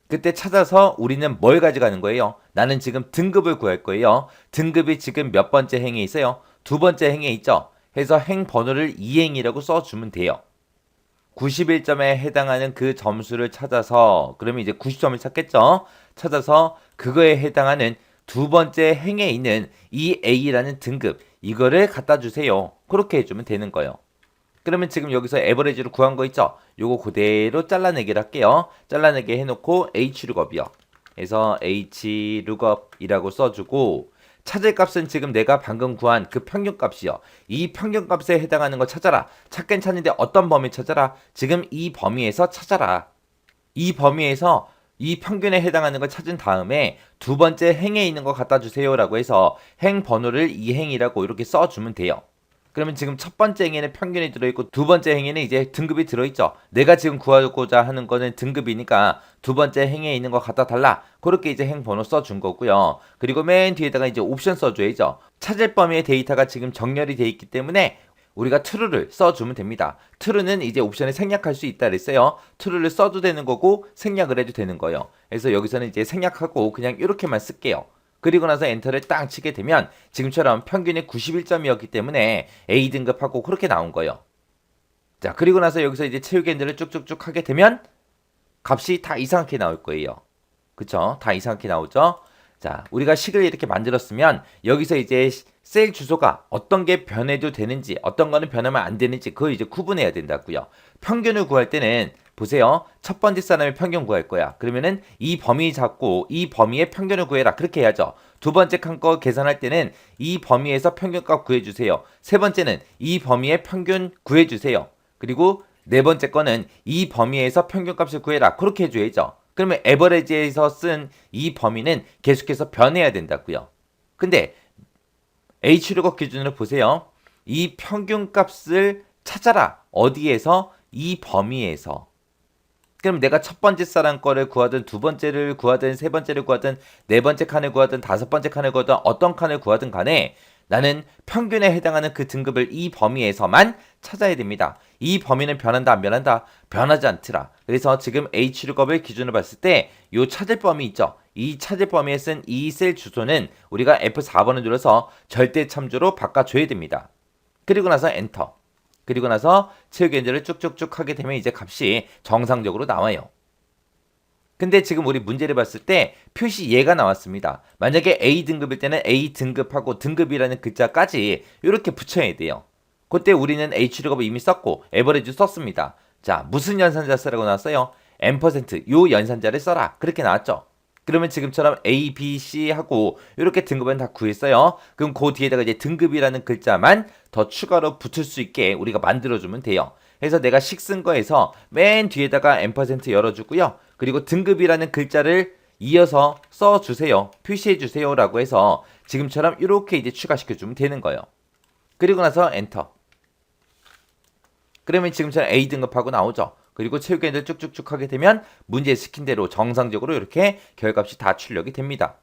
그때 찾아서 우리는 뭘 가져가는 거예요? 나는 지금 등급을 구할 거예요. 등급이 지금 몇 번째 행에 있어요? 두 번째 행에 있죠? 해서 행 번호를 2행이라고 써주면 돼요. 91점에 해당하는 그 점수를 찾아서 그러면 이제 90점을 찾겠죠? 찾아서 그거에 해당하는 두 번째 행에 있는 이 A라는 등급 이거를 갖다 주세요. 그렇게 해주면 되는 거예요. 그러면 지금 여기서 에버리지로 구한 거 있죠? 요거 그대로 잘라내기를 할게요. 잘라내기 해놓고 H룩업이요. 그래서 H룩업이라고 써주고 찾을 값은 지금 내가 방금 구한 그 평균값이요. 이 평균값에 해당하는 거 찾아라. 찾긴 찾는데 어떤 범위 찾아라? 지금 이 범위에서 찾아라. 이 범위에서 이 평균에 해당하는 걸 찾은 다음에 두 번째 행에 있는 거 갖다 주세요라고 해서 행 번호를 2행이라고 이렇게 써주면 돼요. 그러면 지금 첫 번째 행에는 평균이 들어있고 두 번째 행에는 이제 등급이 들어있죠. 내가 지금 구하고자 하는 거는 등급이니까 두 번째 행에 있는 거 갖다 달라. 그렇게 이제 행 번호 써준 거고요. 그리고 맨 뒤에다가 이제 옵션 써줘야죠. 찾을 범위의 데이터가 지금 정렬이 돼 있기 때문에 우리가 true를 써주면 됩니다. true는 이제 옵션에 생략할 수 있다 그랬어요. true를 써도 되는 거고 생략을 해도 되는 거예요. 그래서 여기서는 이제 생략하고 그냥 이렇게만 쓸게요. 그리고 나서 엔터를 딱 치게 되면 지금처럼 평균이 91점이었기 때문에 A등급하고 그렇게 나온 거예요. 자, 그리고 나서 여기서 이제 채우기 엔터를 쭉쭉쭉 하게 되면 값이 다 이상하게 나올 거예요. 그쵸? 다 이상하게 나오죠? 자, 우리가 식을 이렇게 만들었으면 여기서 이제 셀 주소가 어떤 게 변해도 되는지 어떤 거는 변하면 안 되는지 그걸 이제 구분해야 된다고요. 평균을 구할 때는 보세요. 첫 번째 사람의 평균 구할 거야. 그러면은 이 범위 잡고 이 범위의 평균을 구해라. 그렇게 해야죠. 두 번째 칸 거 계산할 때는 이 범위에서 평균값 구해주세요. 세 번째는 이 범위의 평균 구해주세요. 그리고 네 번째 거는 이 범위에서 평균값을 구해라. 그렇게 해줘야죠. 그러면 에버리지에서 쓴 이 범위는 계속해서 변해야 된다고요. 근데 H룩업 기준으로 보세요. 이 평균값을 찾아라. 어디에서? 이 범위에서. 그럼 내가 첫 번째 사람 거를 구하든 두 번째를 구하든 세 번째를 구하든 네 번째 칸을 구하든 다섯 번째 칸을 구하든 어떤 칸을 구하든 간에 나는 평균에 해당하는 그 등급을 이 범위에서만 찾아야 됩니다. 이 범위는 변한다 안 변한다? 변하지 않더라. 그래서 지금 H룩업을 기준으로 봤을 때 이 찾을 범위 있죠? 이 찾을 범위에 쓴 이 셀 주소는 우리가 F4번을 눌러서 절대 참조로 바꿔줘야 됩니다. 그리고 나서 엔터. 그리고 나서 채우기 엔터를 쭉쭉쭉 하게 되면 이제 값이 정상적으로 나와요. 근데 지금 우리 문제를 봤을 때 표시 예가 나왔습니다. 만약에 A등급일 때는 A등급하고 등급이라는 글자까지 이렇게 붙여야 돼요. 그때 우리는 H룩업을 이미 썼고 에버리지 썼습니다. 자, 무슨 연산자 쓰라고 나왔어요? M% 요 연산자를 써라. 그렇게 나왔죠. 그러면 지금처럼 A, B, C 하고 이렇게 등급은 다 구했어요. 그럼 그 뒤에다가 이제 등급이라는 글자만 더 추가로 붙을 수 있게 우리가 만들어주면 돼요. 그래서 내가 식 쓴 거에서 맨 뒤에다가 M% 열어주고요. 그리고 등급이라는 글자를 이어서 써주세요. 표시해주세요. 라고 해서 지금처럼 이렇게 이제 추가시켜주면 되는 거예요. 그리고 나서 엔터. 그러면 지금처럼 A등급하고 나오죠. 그리고 채우기 엔터를 쭉쭉쭉 하게 되면 문제에 시킨 대로 정상적으로 이렇게 결값이 다 출력이 됩니다.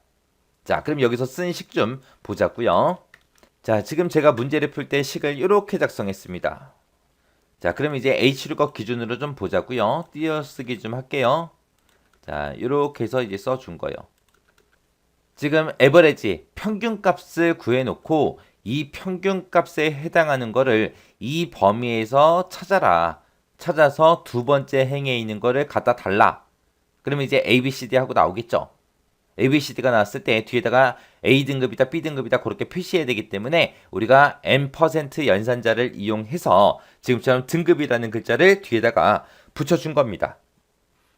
자, 그럼 여기서 쓴 식 좀 보자고요. 자, 지금 제가 문제를 풀 때 식을 이렇게 작성했습니다. 자, 그럼 이제 H룩업 기준으로 좀 보자고요. 띄어쓰기 좀 할게요. 자, 이렇게 해서 이제 써준 거예요. 지금 에버리지 평균값을 구해놓고 이 평균값에 해당하는 거를 이 범위에서 찾아라. 찾아서 두 번째 행에 있는 거를 갖다 달라. 그러면 이제 A, B, C, D 하고 나오겠죠. A, B, C, D가 나왔을 때 뒤에다가 A 등급이다, B 등급이다 그렇게 표시해야 되기 때문에 우리가 n% 연산자를 이용해서 지금처럼 등급이라는 글자를 뒤에다가 붙여준 겁니다.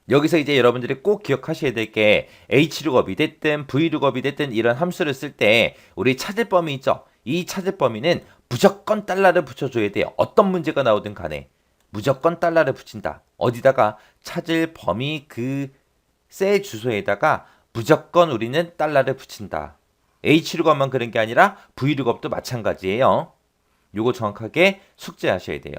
여기서 이제 여러분들이 꼭 기억하셔야 될 게 H룩업이 됐든 V룩업이 됐든 이런 함수를 쓸 때 우리 찾을 범위 있죠. 이 찾을 범위는 무조건 달러를 붙여줘야 돼요. 어떤 문제가 나오든 간에 무조건 달러를 붙인다. 어디다가 찾을 범위 그 셀 주소에다가 무조건 우리는 달러를 붙인다. H룩업만 그런 게 아니라 V룩업도 마찬가지예요. 요거 정확하게 숙지하셔야 돼요.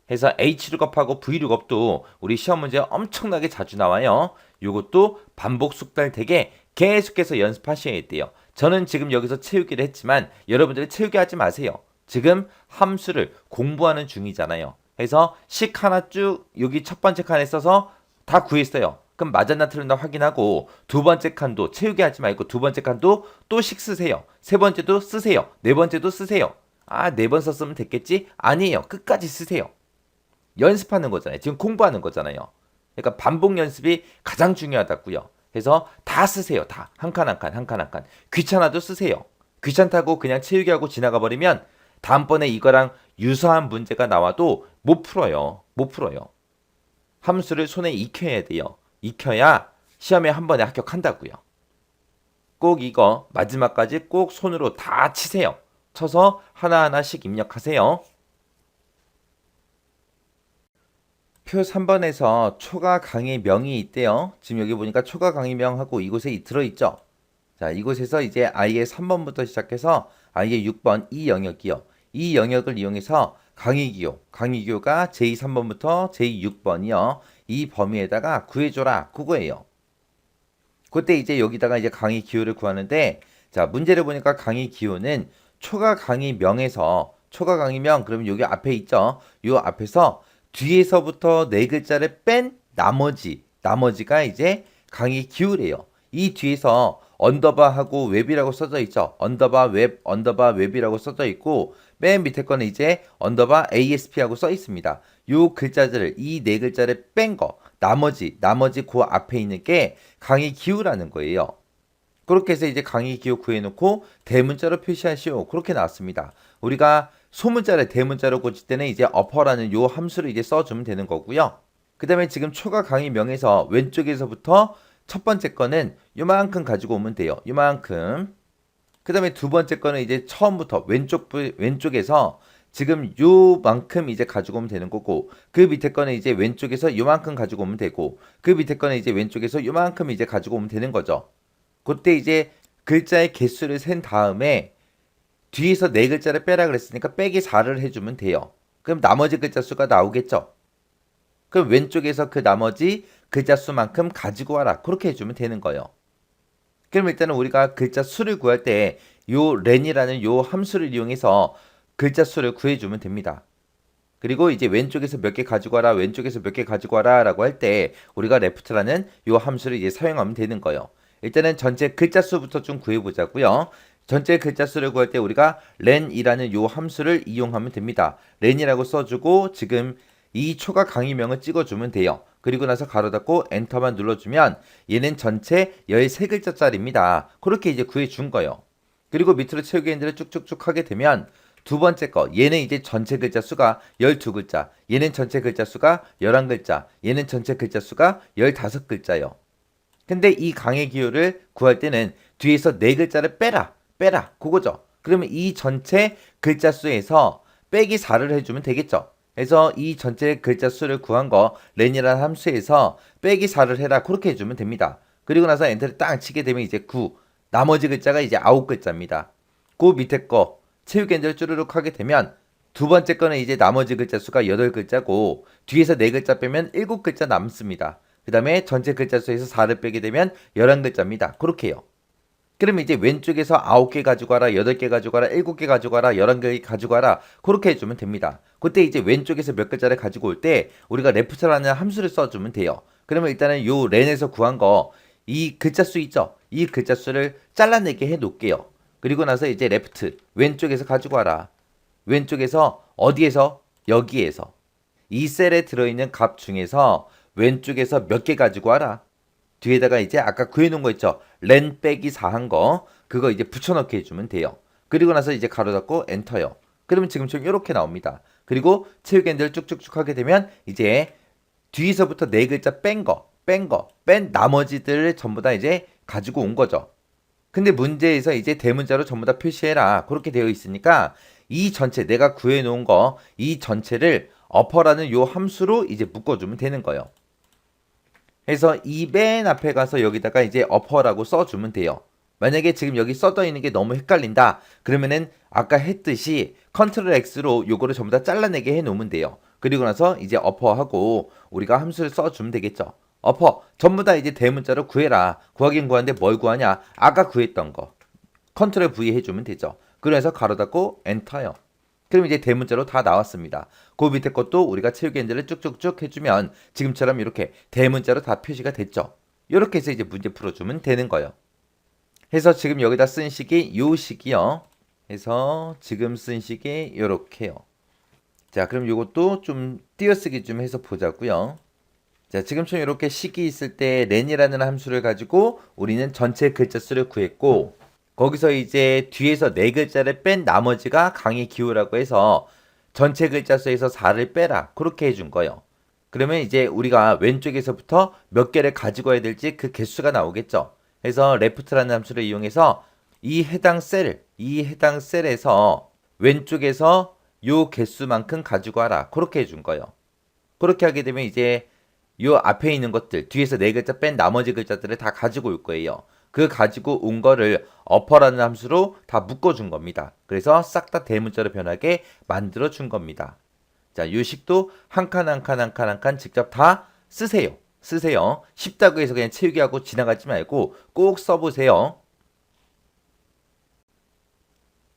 해서 H룩업하고 V룩업도 우리 시험 문제 엄청나게 자주 나와요. 요것도 반복 숙달되게 계속해서 연습하셔야 돼요. 저는 지금 여기서 채우기를 했지만 여러분들이 채우기 하지 마세요. 지금 함수를 공부하는 중이잖아요. 해서 식 하나 쭉 여기 첫 번째 칸에 써서 다 구했어요. 그럼 맞았나 틀렸나 확인하고 두 번째 칸도 채우기 하지 말고 두 번째 칸도 또 식 쓰세요. 세 번째도 쓰세요. 네 번째도 쓰세요. 아, 네 번 썼으면 됐겠지? 아니에요. 끝까지 쓰세요. 연습하는 거잖아요. 지금 공부하는 거잖아요. 그러니까 반복 연습이 가장 중요하다고요. 그래서 다 쓰세요. 다. 한 칸 한 칸, 한 칸 한 칸. 귀찮아도 쓰세요. 귀찮다고 그냥 채우기 하고 지나가 버리면 다음번에 이거랑 유사한 문제가 나와도 못 풀어요. 못 풀어요. 함수를 손에 익혀야 돼요. 익혀야 시험에 한 번에 합격한다고요. 꼭 이거 마지막까지 꼭 손으로 다 치세요. 쳐서 하나하나씩 입력하세요. 표 3번에서 초과 강의명이 있대요. 지금 여기 보니까 초과 강의명하고 이곳에 들어있죠. 자, 이곳에서 이제 I의 3번부터 시작해서 I의 6번 이 영역이요. 이 영역을 이용해서 강의기호가 제3번부터 제6번이요. 이 범위에다가 구해줘라. 그거예요. 그때 이제 여기다가 이제 강의기호를 구하는데, 자, 문제를 보니까 강의기호는 초과 강의명에서 초과 강의명 그러면 여기 앞에 있죠. 요 앞에서 뒤에서부터 네 글자를 뺀 나머지가 이제 강의 기호래요. 이 뒤에서 언더바하고 웹이라고 써져 있죠. 언더바 웹이라고 써져 있고 맨 밑에 거는 이제 언더바 ASP하고 써 있습니다. 요 글자들을 이 네 글자를 뺀 거 나머지 그 앞에 있는 게 강의 기호라는 거예요. 그렇게 해서 이제 강의 기호 구해놓고 대문자로 표시하시오. 그렇게 나왔습니다. 우리가 소문자를 대문자로 고칠 때는 이제 어퍼라는 요 함수를 이제 써주면 되는 거고요. 그 다음에 지금 초과 강의명에서 왼쪽에서부터 첫 번째 거는 요만큼 가지고 오면 돼요. 요만큼. 그 다음에 두 번째 거는 이제 처음부터 왼쪽에서 지금 요만큼 이제 가지고 오면 되는 거고, 그 밑에 거는 이제 왼쪽에서 요만큼 가지고 오면 되고, 그 밑에 거는 이제 왼쪽에서 요만큼 이제 가지고 오면 되는 거죠. 그때 이제 글자의 개수를 센 다음에 뒤에서 네 글자를 빼라 그랬으니까 빼기 4를 해주면 돼요. 그럼 나머지 글자 수가 나오겠죠. 그럼 왼쪽에서 그 나머지 글자 수만큼 가지고 와라. 그렇게 해주면 되는 거예요. 그럼 일단은 우리가 글자 수를 구할 때 요 렌이라는 요 함수를 이용해서 글자 수를 구해주면 됩니다. 그리고 이제 왼쪽에서 몇 개 가지고 와라, 왼쪽에서 몇 개 가지고 와라 라고 할 때 우리가 레프트라는 요 함수를 이제 사용하면 되는 거예요. 일단은 전체 글자 수부터 좀 구해보자고요. 전체 글자 수를 구할 때 우리가 렌이라는 요 함수를 이용하면 됩니다. 렌이라고 써주고 지금 이 초과 강의명을 찍어주면 돼요. 그리고 나서 가로 닫고 엔터만 눌러주면 얘는 전체 13글자짜리입니다. 그렇게 이제 구해준 거예요. 그리고 밑으로 채우기 핸들을 쭉쭉쭉 하게 되면 두 번째 거 얘는 이제 전체 글자 수가 12글자, 얘는 전체 글자 수가 11글자, 얘는 전체 글자 수가 15글자예요. 근데 이 강의 기호를 구할 때는 뒤에서 네 글자를 빼라 그거죠. 그러면 이 전체 글자 수에서 빼기 4를 해주면 되겠죠. 그래서 이 전체 글자 수를 구한 거 렌이라는 함수에서 빼기 4를 해라 그렇게 해주면 됩니다. 그리고 나서 엔터를 딱 치게 되면 이제 9 나머지 글자가 이제 9글자입니다. 그 밑에 거 채우기 핸들을 쭈르륵 하게 되면 두 번째 거는 이제 나머지 글자 수가 8글자고 뒤에서 4글자 빼면 7글자 남습니다. 그 다음에 전체 글자 수에서 4를 빼게 되면 11글자입니다. 그렇게 해요. 그러면 이제 왼쪽에서 9개 가지고 와라, 8개 가지고 와라, 7개 가지고 와라, 11개 가지고 와라 그렇게 해주면 됩니다. 그때 이제 왼쪽에서 몇 글자를 가지고 올 때 우리가 레프트라는 함수를 써주면 돼요. 그러면 일단은 요 렌에서 구한 거 이 글자 수 있죠? 이 글자 수를 잘라내게 해 놓을게요. 그리고 나서 이제 레프트 왼쪽에서 가지고 와라. 왼쪽에서 어디에서? 여기에서. 이 셀에 들어있는 값 중에서 왼쪽에서 몇 개 가지고 와라. 뒤에다가 이제 아까 구해놓은 거 있죠? len 빼기 4 한 거. 그거 이제 붙여넣기 해주면 돼요. 그리고 나서 이제 가로 닫고 엔터요. 그러면 지금처럼 이렇게 나옵니다. 그리고 채우기 핸들 쭉쭉쭉 하게 되면 이제 뒤에서부터 네 글자 뺀 나머지들을 전부 다 이제 가지고 온 거죠. 근데 문제에서 이제 대문자로 전부 다 표시해라. 그렇게 되어 있으니까 이 전체 내가 구해놓은 거 이 전체를 어퍼라는 요 함수로 이제 묶어주면 되는 거예요. 그래서 이 맨 앞에 가서 여기다가 이제 어퍼라고 써주면 돼요. 만약에 지금 여기 써져 있는 게 너무 헷갈린다. 그러면은 아까 했듯이 컨트롤 X로 요거를 전부 다 잘라내게 해 놓으면 돼요. 그리고 나서 이제 어퍼하고 우리가 함수를 써주면 되겠죠. 어퍼 전부 다 이제 대문자로 구해라. 구하긴 구하는데 뭘 구하냐? 아까 구했던 거. 컨트롤 V 해주면 되죠. 그래서 가로 닫고 엔터요. 그럼 이제 대문자로 다 나왔습니다. 그 밑에 것도 우리가 채우기 핸들을 쭉쭉쭉 해주면 지금처럼 이렇게 대문자로 다 표시가 됐죠. 이렇게 해서 이제 문제 풀어주면 되는 거예요. 해서 지금 여기다 쓴 식이 요 식이요. 해서 지금 쓴 식이 요렇게요. 자, 그럼 요것도 좀 띄어쓰기 좀 해서 보자고요. 자, 지금처럼 이렇게 식이 있을 때 len이라는 함수를 가지고 우리는 전체 글자 수를 구했고 거기서 이제 뒤에서 네 글자를 뺀 나머지가 강의 기호라고 해서 전체 글자 수에서 4를 빼라. 그렇게 해준 거예요. 그러면 이제 우리가 왼쪽에서부터 몇 개를 가지고 와야 될지 그 개수가 나오겠죠. 그래서 left라는 함수를 이용해서 이 해당 셀에서 왼쪽에서 요 개수만큼 가지고 와라. 그렇게 해준 거예요. 그렇게 하게 되면 이제 요 앞에 있는 것들, 뒤에서 네 글자 뺀 나머지 글자들을 다 가지고 올 거예요. 그 가지고 온 거를 어퍼라는 함수로 다 묶어준 겁니다. 그래서 싹 다 대문자로 변하게 만들어 준 겁니다. 자, 요 식도 한 칸 한 칸 한 칸 한 칸 직접 다 쓰세요. 쉽다고 해서 그냥 채우기 하고 지나가지 말고 꼭 써보세요.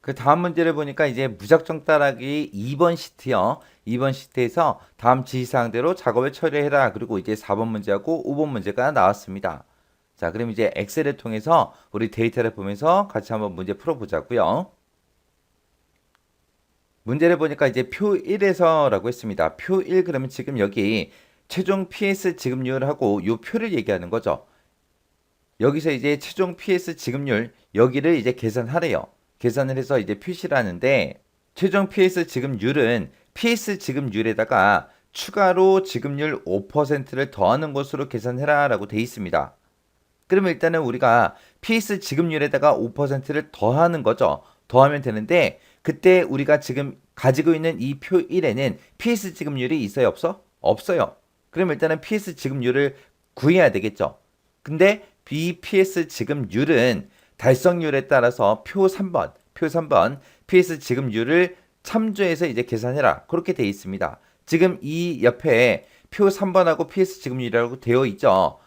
그 다음 문제를 보니까 이제 무작정 따라하기 2번 시트요. 2번 시트에서 다음 지시사항대로 작업을 처리해라. 그리고 이제 4번 문제하고 5번 문제가 나왔습니다. 자, 그럼 이제 엑셀을 통해서 우리 데이터를 보면서 같이 한번 문제 풀어보자고요. 문제를 보니까 이제 표 1에서라고 했습니다. 표 1 그러면 지금 여기 최종 PS 지급률하고 요 표를 얘기하는 거죠. 여기서 이제 최종 PS 지급률 여기를 이제 계산하래요. 계산을 해서 이제 표시를 하는데 최종 PS 지급률은 PS 지급률에다가 추가로 지급률 5%를 더하는 것으로 계산해라 라고 되어 있습니다. 그러면 일단은 우리가 PS 지급률에다가 5%를 더하는 거죠. 더하면 되는데 그때 우리가 지금 가지고 있는 이 표 1에는 PS 지급률이 있어요? 없어? 없어요. 그럼 일단은 PS 지급률을 구해야 되겠죠. 근데 BPS 지급률은 달성률에 따라서 표 3번 PS 지급률을 참조해서 이제 계산해라. 그렇게 되어 있습니다. 지금 이 옆에 표 3번하고 PS 지급률이라고 되어 있죠.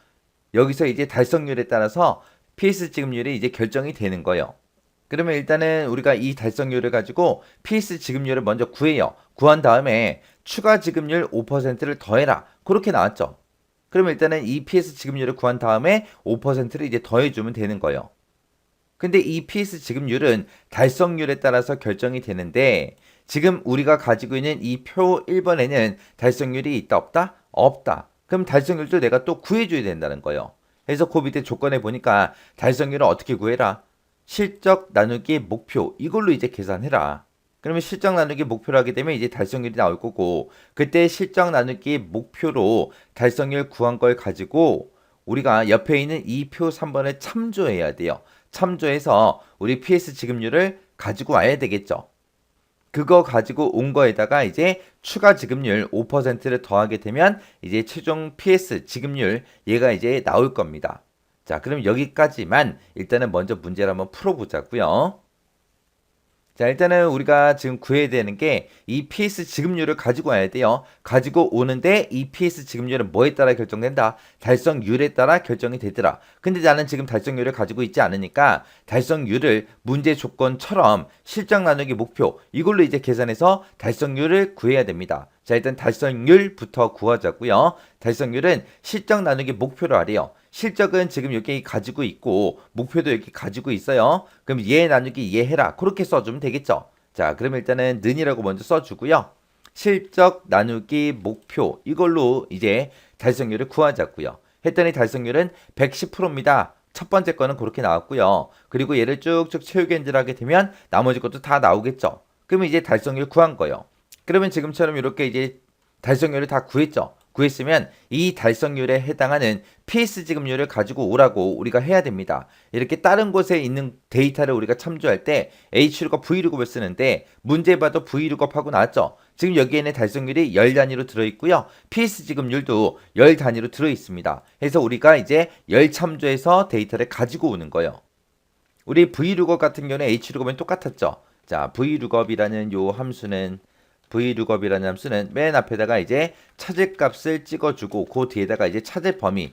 여기서 이제 달성률에 따라서 PS 지급률이 이제 결정이 되는 거예요. 그러면 일단은 우리가 이 달성률을 가지고 PS 지급률을 먼저 구해요. 구한 다음에 추가 지급률 5%를 더해라. 그렇게 나왔죠. 그러면 일단은 이 PS 지급률을 구한 다음에 5%를 이제 더해주면 되는 거예요. 근데 이 PS 지급률은 달성률에 따라서 결정이 되는데 지금 우리가 가지고 있는 이 표 1번에는 달성률이 있다 없다? 없다. 그럼 달성률도 내가 또 구해줘야 된다는 거예요. 그래서 그 밑에 조건에 보니까 달성률을 어떻게 구해라? 실적 나누기 목표 이걸로 이제 계산해라. 그러면 실적 나누기 목표로 하게 되면 이제 달성률이 나올 거고 그때 실적 나누기 목표로 달성률 구한 걸 가지고 우리가 옆에 있는 이 표 3번을 참조해야 돼요. 참조해서 우리 PS 지급률을 가지고 와야 되겠죠. 그거 가지고 온 거에다가 이제 추가 지급률 5%를 더하게 되면 이제 최종 PS 지급률 얘가 이제 나올 겁니다. 자, 그럼 여기까지만 일단은 먼저 문제를 한번 풀어보자고요. 자, 일단은 우리가 지금 구해야 되는 게 이 PS 지급률을 가지고 와야 돼요. 가지고 오는데 이 PS 지급률은 뭐에 따라 결정된다? 달성률에 따라 결정이 되더라. 근데 나는 지금 달성률을 가지고 있지 않으니까 달성률을 문제 조건처럼 실적 나누기 목표 이걸로 이제 계산해서 달성률을 구해야 됩니다. 자, 일단 달성률부터 구하자고요. 달성률은 실적 나누기 목표로 하래요. 실적은 지금 여기 가지고 있고 목표도 여기 가지고 있어요. 그럼 얘 나누기 얘 해라. 그렇게 써주면 되겠죠. 자, 그럼 일단은 는이라고 먼저 써주고요. 실적 나누기 목표 이걸로 이제 달성률을 구하자고요. 했더니 달성률은 110%입니다. 첫 번째 거는 그렇게 나왔고요. 그리고 얘를 쭉쭉 채우기를 하게 되면 나머지 것도 다 나오겠죠. 그러면 이제 달성률 구한 거예요. 그러면 지금처럼 이렇게 이제 달성률을 다 구했죠. 구했으면 이 달성률에 해당하는 PS 지급률을 가지고 오라고 우리가 해야 됩니다. 이렇게 다른 곳에 있는 데이터를 우리가 참조할 때 H룩업, V룩업을 쓰는데 문제 봐도 V룩업하고 나왔죠. 지금 여기에는 달성률이 열 단위로 들어있고요. PS 지급률도 열 단위로 들어있습니다. 그래서 우리가 이제 열 참조해서 데이터를 가지고 오는 거예요. 우리 V룩업 같은 경우는 H룩업은 똑같았죠. 자, V룩업이라는 요 함수는 V룩업이라는 함수는 맨 앞에다가 이제 찾을 값을 찍어주고 그 뒤에다가 이제 찾을 범위요.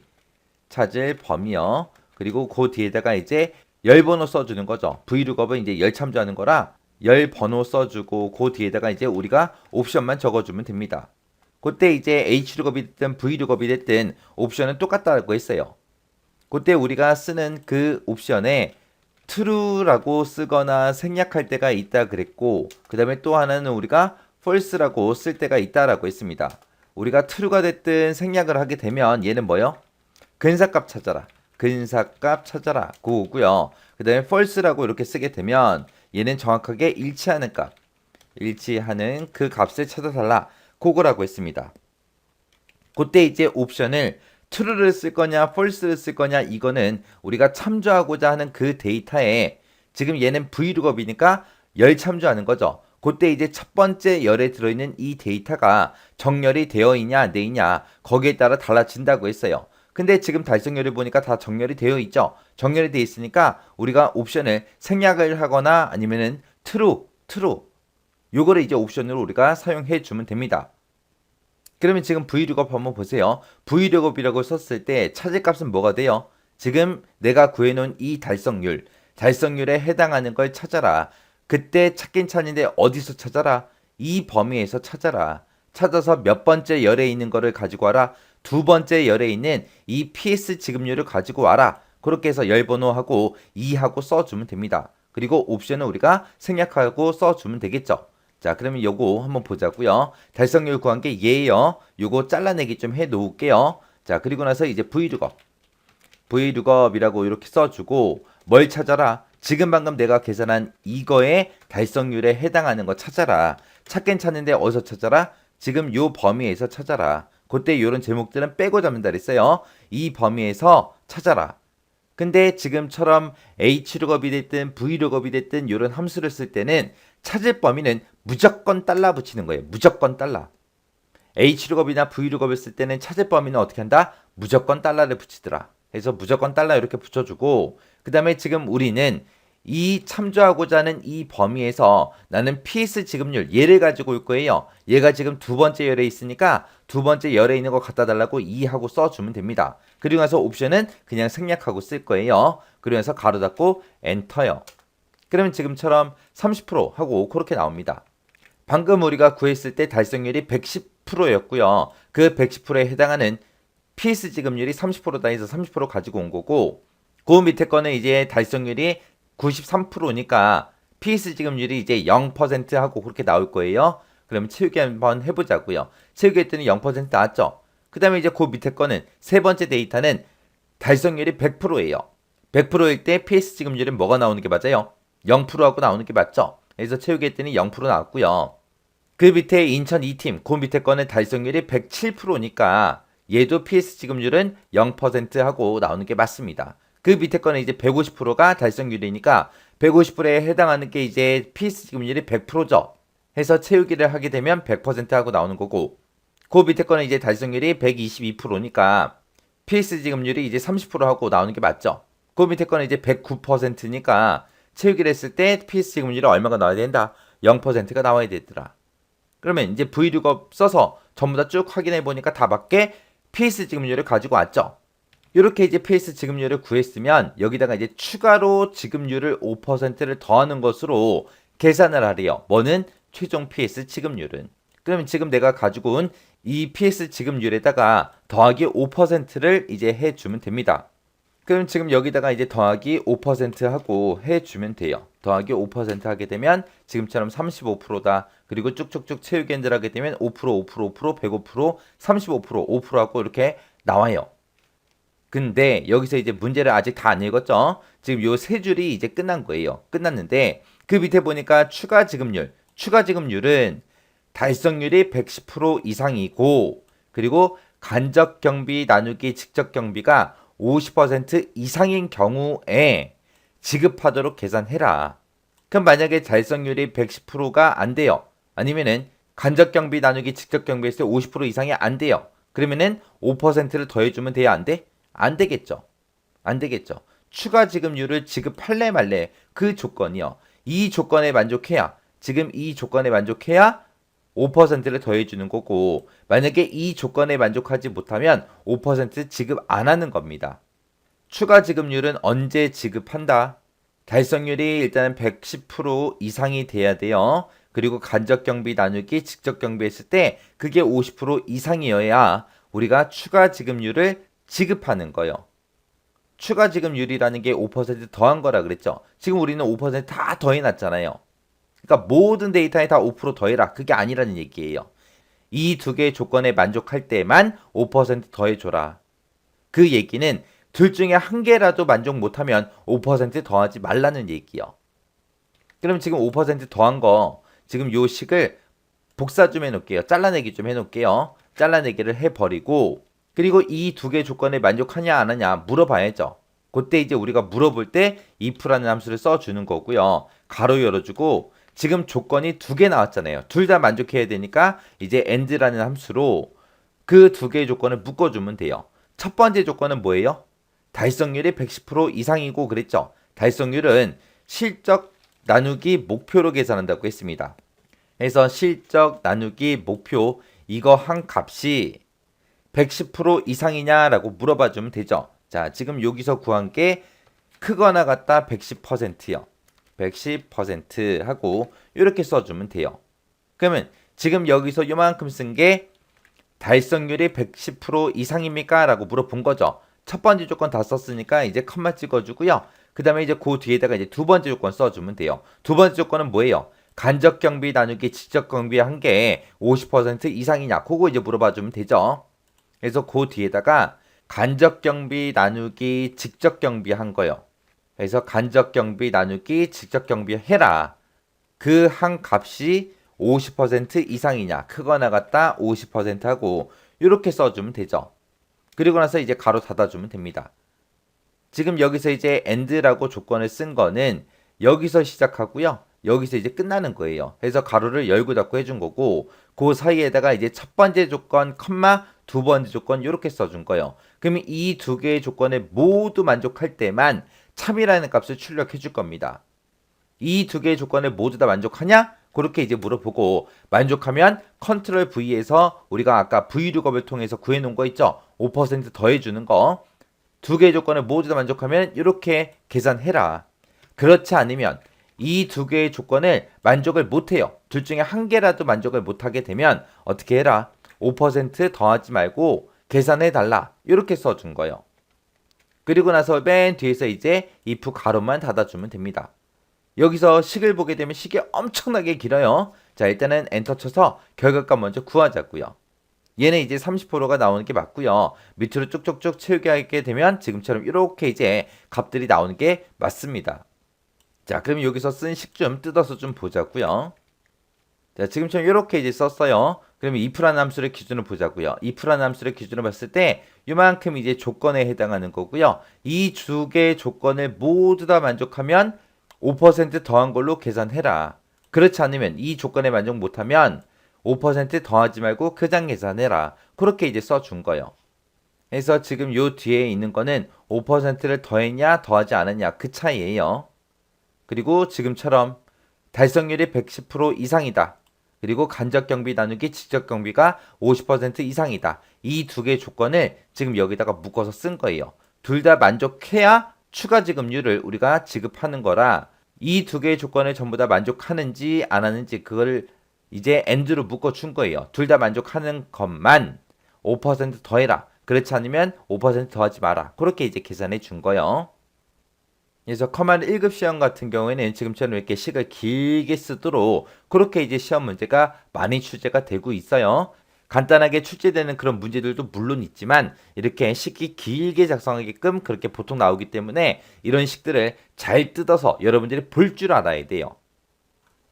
그리고 그 뒤에다가 이제 열 번호 써주는 거죠. V룩업은 이제 열 참조하는 거라 열 번호 써주고 그 뒤에다가 이제 우리가 옵션만 적어주면 됩니다. 그때 이제 H룩업이 됐든 V룩업이 됐든 옵션은 똑같다고 했어요. 그때 우리가 쓰는 그 옵션에 true라고 쓰거나 생략할 때가 있다 그랬고 그 다음에 또 하나는 우리가 false라고 쓸 때가 있다라고 했습니다. 우리가 true가 됐든 생략을 하게 되면 얘는 뭐요? 근사값 찾아라. 근사값 찾아라. 그거고요. 그 다음에 false라고 이렇게 쓰게 되면 얘는 정확하게 일치하는 값. 일치하는 그 값을 찾아달라. 그거라고 했습니다. 그때 이제 옵션을 true를 쓸 거냐 false를 쓸 거냐 이거는 우리가 참조하고자 하는 그 데이터에 지금 얘는 V룩업이니까 열 참조하는 거죠. 그때 이제 첫 번째 열에 들어있는 이 데이터가 정렬이 되어 있냐 안 되어 있냐 거기에 따라 달라진다고 했어요. 근데 지금 달성열을 보니까 다 정렬이 되어 있죠. 정렬이 되어 있으니까 우리가 옵션을 생략을 하거나 아니면은 true 요거를 이제 옵션으로 우리가 사용해 주면 됩니다. 그러면 지금 V룩업 한번 보세요. V룩업이라고 썼을 때 찾을 값은 뭐가 돼요? 지금 내가 구해놓은 이 달성률에 해당하는 걸 찾아라. 그때 찾긴 찾는데 어디서 찾아라? 이 범위에서 찾아라. 찾아서 몇 번째 열에 있는 거를 가지고 와라. 두 번째 열에 있는 이 PS 지급률을 가지고 와라. 그렇게 해서 열번호하고 2하고 써주면 됩니다. 그리고 옵션은 우리가 생략하고 써주면 되겠죠. 자, 그러면 요거 한번 보자고요. 달성률 구한 게 얘예요. 요거 잘라내기 좀 해 놓을게요. 자, 그리고 나서 이제 V룩업이라고 이렇게 써주고 뭘 찾아라? 지금 방금 내가 계산한 이거의 달성률에 해당하는 거 찾아라. 찾긴 찾는데 어디서 찾아라? 지금 요 범위에서 찾아라. 그때 요런 제목들은 빼고 잡는다 그랬어요. 이 범위에서 찾아라. 근데 지금처럼 H룩업이 됐든 V룩업이 됐든 요런 함수를 쓸 때는 찾을 범위는 무조건 달러 붙이는 거예요. 무조건 달러. H룩업이나 V룩업을 쓸 때는 찾을 범위는 어떻게 한다? 무조건 달러를 붙이더라. 그래서 무조건 달러 이렇게 붙여주고 그 다음에 지금 우리는 이 참조하고자 하는 이 범위에서 나는 PS 지급률 얘를 가지고 올 거예요. 얘가 지금 두 번째 열에 있으니까 두 번째 열에 있는 거 갖다 달라고 2하고 써주면 됩니다. 그리고 나서 옵션은 그냥 생략하고 쓸 거예요. 그리고 나서 가로 닫고 엔터요. 그러면 지금처럼 30% 하고 그렇게 나옵니다. 방금 우리가 구했을 때 달성률이 110%였고요. 그 110%에 해당하는 PS 지급률이 30%다 해서 30% 가지고 온 거고 그 밑에 거는 이제 달성률이 93%니까 PS 지급률이 이제 0% 하고 그렇게 나올 거예요. 그러면 채우기 한번 해보자고요. 채우기 했더니 0% 나왔죠. 그 다음에 이제 그 밑에 거는 세 번째 데이터는 달성률이 100%예요. 100%일 때 PS 지급률은 뭐가 나오는 게 맞아요? 0%하고 나오는 게 맞죠? 그래서 채우기 했더니 0% 나왔고요. 그 밑에 인천 2팀, 그 밑에 거는 달성률이 107%니까 얘도 PS 지급률은 0% 하고 나오는 게 맞습니다. 그 밑에 거는 이제 150%가 달성률이니까 150%에 해당하는 게 이제 PS 지급률이 100%죠. 해서 채우기를 하게 되면 100% 하고 나오는 거고 그 밑에 거는 이제 달성률이 122%니까 PS 지급률이 이제 30% 하고 나오는 게 맞죠. 그 밑에 거는 이제 109%니까 채우기를 했을 때 PS 지급률이 얼마가 나와야 된다? 0%가 나와야 되더라. 그러면 이제 V룩업 써서 전부 다 쭉 확인해 보니까 다 맞게 PS 지급률을 가지고 왔죠. 이렇게 이제 PS 지급률을 구했으면 여기다가 이제 추가로 지급률을 5%를 더하는 것으로 계산을 하래요. 뭐는 최종 PS 지급률은. 그러면 지금 내가 가지고 온 이 PS 지급률에다가 더하기 5%를 이제 해주면 됩니다. 그럼 지금 여기다가 이제 더하기 5% 하고 해주면 돼요. 더하기 5% 하게 되면 지금처럼 35%다. 그리고 쭉쭉쭉 채우기 엔드를 하게 되면 5%, 5%, 5%, 105%, 35%, 5% 하고 이렇게 나와요. 근데 여기서 이제 문제를 아직 다 안 읽었죠? 지금 요 세 줄이 이제 끝난 거예요. 끝났는데 그 밑에 보니까 추가 지급률은 달성률이 110% 이상이고 그리고 간접 경비 나누기 직접 경비가 50% 이상인 경우에 지급하도록 계산해라. 그럼 만약에 달성률이 110%가 안 돼요. 아니면은 간접 경비 나누기 직접 경비했을 때 50% 이상이 안 돼요. 그러면은 5%를 더해주면 돼야 안 돼? 안 되겠죠. 안 되겠죠. 추가 지급률을 지급할래 말래 그 조건이요. 이 조건에 만족해야 지금 이 조건에 만족해야 5%를 더해주는 거고 만약에 이 조건에 만족하지 못하면 5% 지급 안 하는 겁니다. 추가 지급률은 언제 지급한다? 달성률이 일단은 110% 이상이 돼야 돼요. 그리고 간접 경비 나누기 직접 경비했을 때 그게 50% 이상이어야 우리가 추가 지급률을 지급하는 거예요. 추가 지급률이라는 게 5% 더한 거라 그랬죠. 지금 우리는 5%다 더해놨잖아요. 그러니까 모든 데이터에 다 5% 더해라. 그게 아니라는 얘기예요. 이 두 개의 조건에 만족할 때만 5% 더해줘라. 그 얘기는 둘 중에 한 개라도 만족 못하면 5% 더하지 말라는 얘기요. 그럼 지금 5% 더한 거 지금 요 식을 복사 좀 해놓을게요. 잘라내기 좀 해놓을게요. 잘라내기를 해버리고 그리고 이 두 개 조건에 만족하냐 안 하냐 물어봐야죠. 그때 이제 우리가 물어볼 때 if라는 함수를 써주는 거고요. 가로 열어주고 지금 조건이 두 개 나왔잖아요. 둘 다 만족해야 되니까 이제 and라는 함수로 그 두 개의 조건을 묶어주면 돼요. 첫 번째 조건은 뭐예요? 달성률이 110% 이상이고 그랬죠. 달성률은 실적 나누기 목표로 계산한다고 했습니다. 그래서 실적 나누기 목표 이거 한 값이 110% 이상이냐라고 물어봐 주면 되죠. 자, 지금 여기서 구한 게 크거나 같다 110%요. 110% 하고 이렇게 써주면 돼요. 그러면 지금 여기서 요만큼 쓴 게 달성률이 110% 이상입니까? 라고 물어본 거죠. 첫 번째 조건 다 썼으니까 이제 컴마 찍어주고요. 그 다음에 이제 그 뒤에다가 이제 두 번째 조건 써주면 돼요. 두 번째 조건은 뭐예요? 간접 경비 나누기 직접 경비 한 게 50% 이상이냐? 그거 이제 물어봐 주면 되죠. 그래서 그 뒤에다가 간접 경비 나누기 직접 경비 한 거요. 그래서 간접 경비 나누기 직접 경비 해라. 그 한 값이 50% 이상이냐? 크거나 같다 50% 하고 이렇게 써주면 되죠. 그리고 나서 이제 가로 닫아주면 됩니다. 지금 여기서 이제 and라고 조건을 쓴 거는 여기서 시작하고요. 여기서 이제 끝나는 거예요. 그래서 가로를 열고 닫고 해준 거고 그 사이에다가 이제 첫 번째 조건, 컴마 두 번째 조건 이렇게 써준 거예요. 그러면 이 두 개의 조건에 모두 만족할 때만 참이라는 값을 출력해 줄 겁니다. 이 두 개의 조건에 모두 다 만족하냐? 그렇게 이제 물어보고 만족하면 컨트롤 V에서 우리가 아까 V룩업을 통해서 구해놓은 거 있죠? 5% 더해주는 거. 두 개의 조건을 모두 다 만족하면 이렇게 계산해라. 그렇지 않으면 이 두 개의 조건을 만족을 못해요. 둘 중에 한 개라도 만족을 못하게 되면 어떻게 해라? 5% 더하지 말고 계산해달라. 이렇게 써준 거예요. 그리고 나서 맨 뒤에서 이제 if 가로만 닫아주면 됩니다. 여기서 식을 보게 되면 식이 엄청나게 길어요. 자, 일단은 엔터 쳐서 결과값 먼저 구하자고요. 얘는 이제 30%가 나오는 게 맞고요. 밑으로 쭉쭉쭉 채우게 하게 되면 지금처럼 이렇게 이제 값들이 나오는 게 맞습니다. 자, 그럼 여기서 쓴 식 좀 뜯어서 좀 보자고요. 자, 지금처럼 이렇게 이제 썼어요. 그러면 if라는 함수를 기준으로 보자고요. if라는 함수를 기준으로 봤을 때 이만큼 이제 조건에 해당하는 거고요. 이 두 개의 조건을 모두 다 만족하면 5% 더한 걸로 계산해라. 그렇지 않으면 이 조건에 만족 못하면 5% 더하지 말고 그냥 계산해라. 그렇게 이제 써준 거예요. 그래서 지금 요 뒤에 있는 거는 5%를 더했냐 더하지 않았냐 그 차이예요. 그리고 지금처럼 달성률이 110% 이상이다. 그리고 간접 경비 나누기 직접 경비가 50% 이상이다. 이 두 개의 조건을 지금 여기다가 묶어서 쓴 거예요. 둘 다 만족해야 추가 지급률을 우리가 지급하는 거라 이 두 개의 조건을 전부 다 만족하는지 안 하는지 그걸 이제 and로 묶어준 거예요. 둘 다 만족하는 것만 5% 더해라. 그렇지 않으면 5% 더하지 마라. 그렇게 이제 계산해 준 거예요. 그래서 커마드 1급 시험 같은 경우에는 지금처럼 이렇게 식을 길게 쓰도록 그렇게 이제 시험 문제가 많이 출제가 되고 있어요. 간단하게 출제되는 그런 문제들도 물론 있지만 이렇게 식이 길게 작성하게끔 그렇게 보통 나오기 때문에 이런 식들을 잘 뜯어서 여러분들이 볼 줄 알아야 돼요.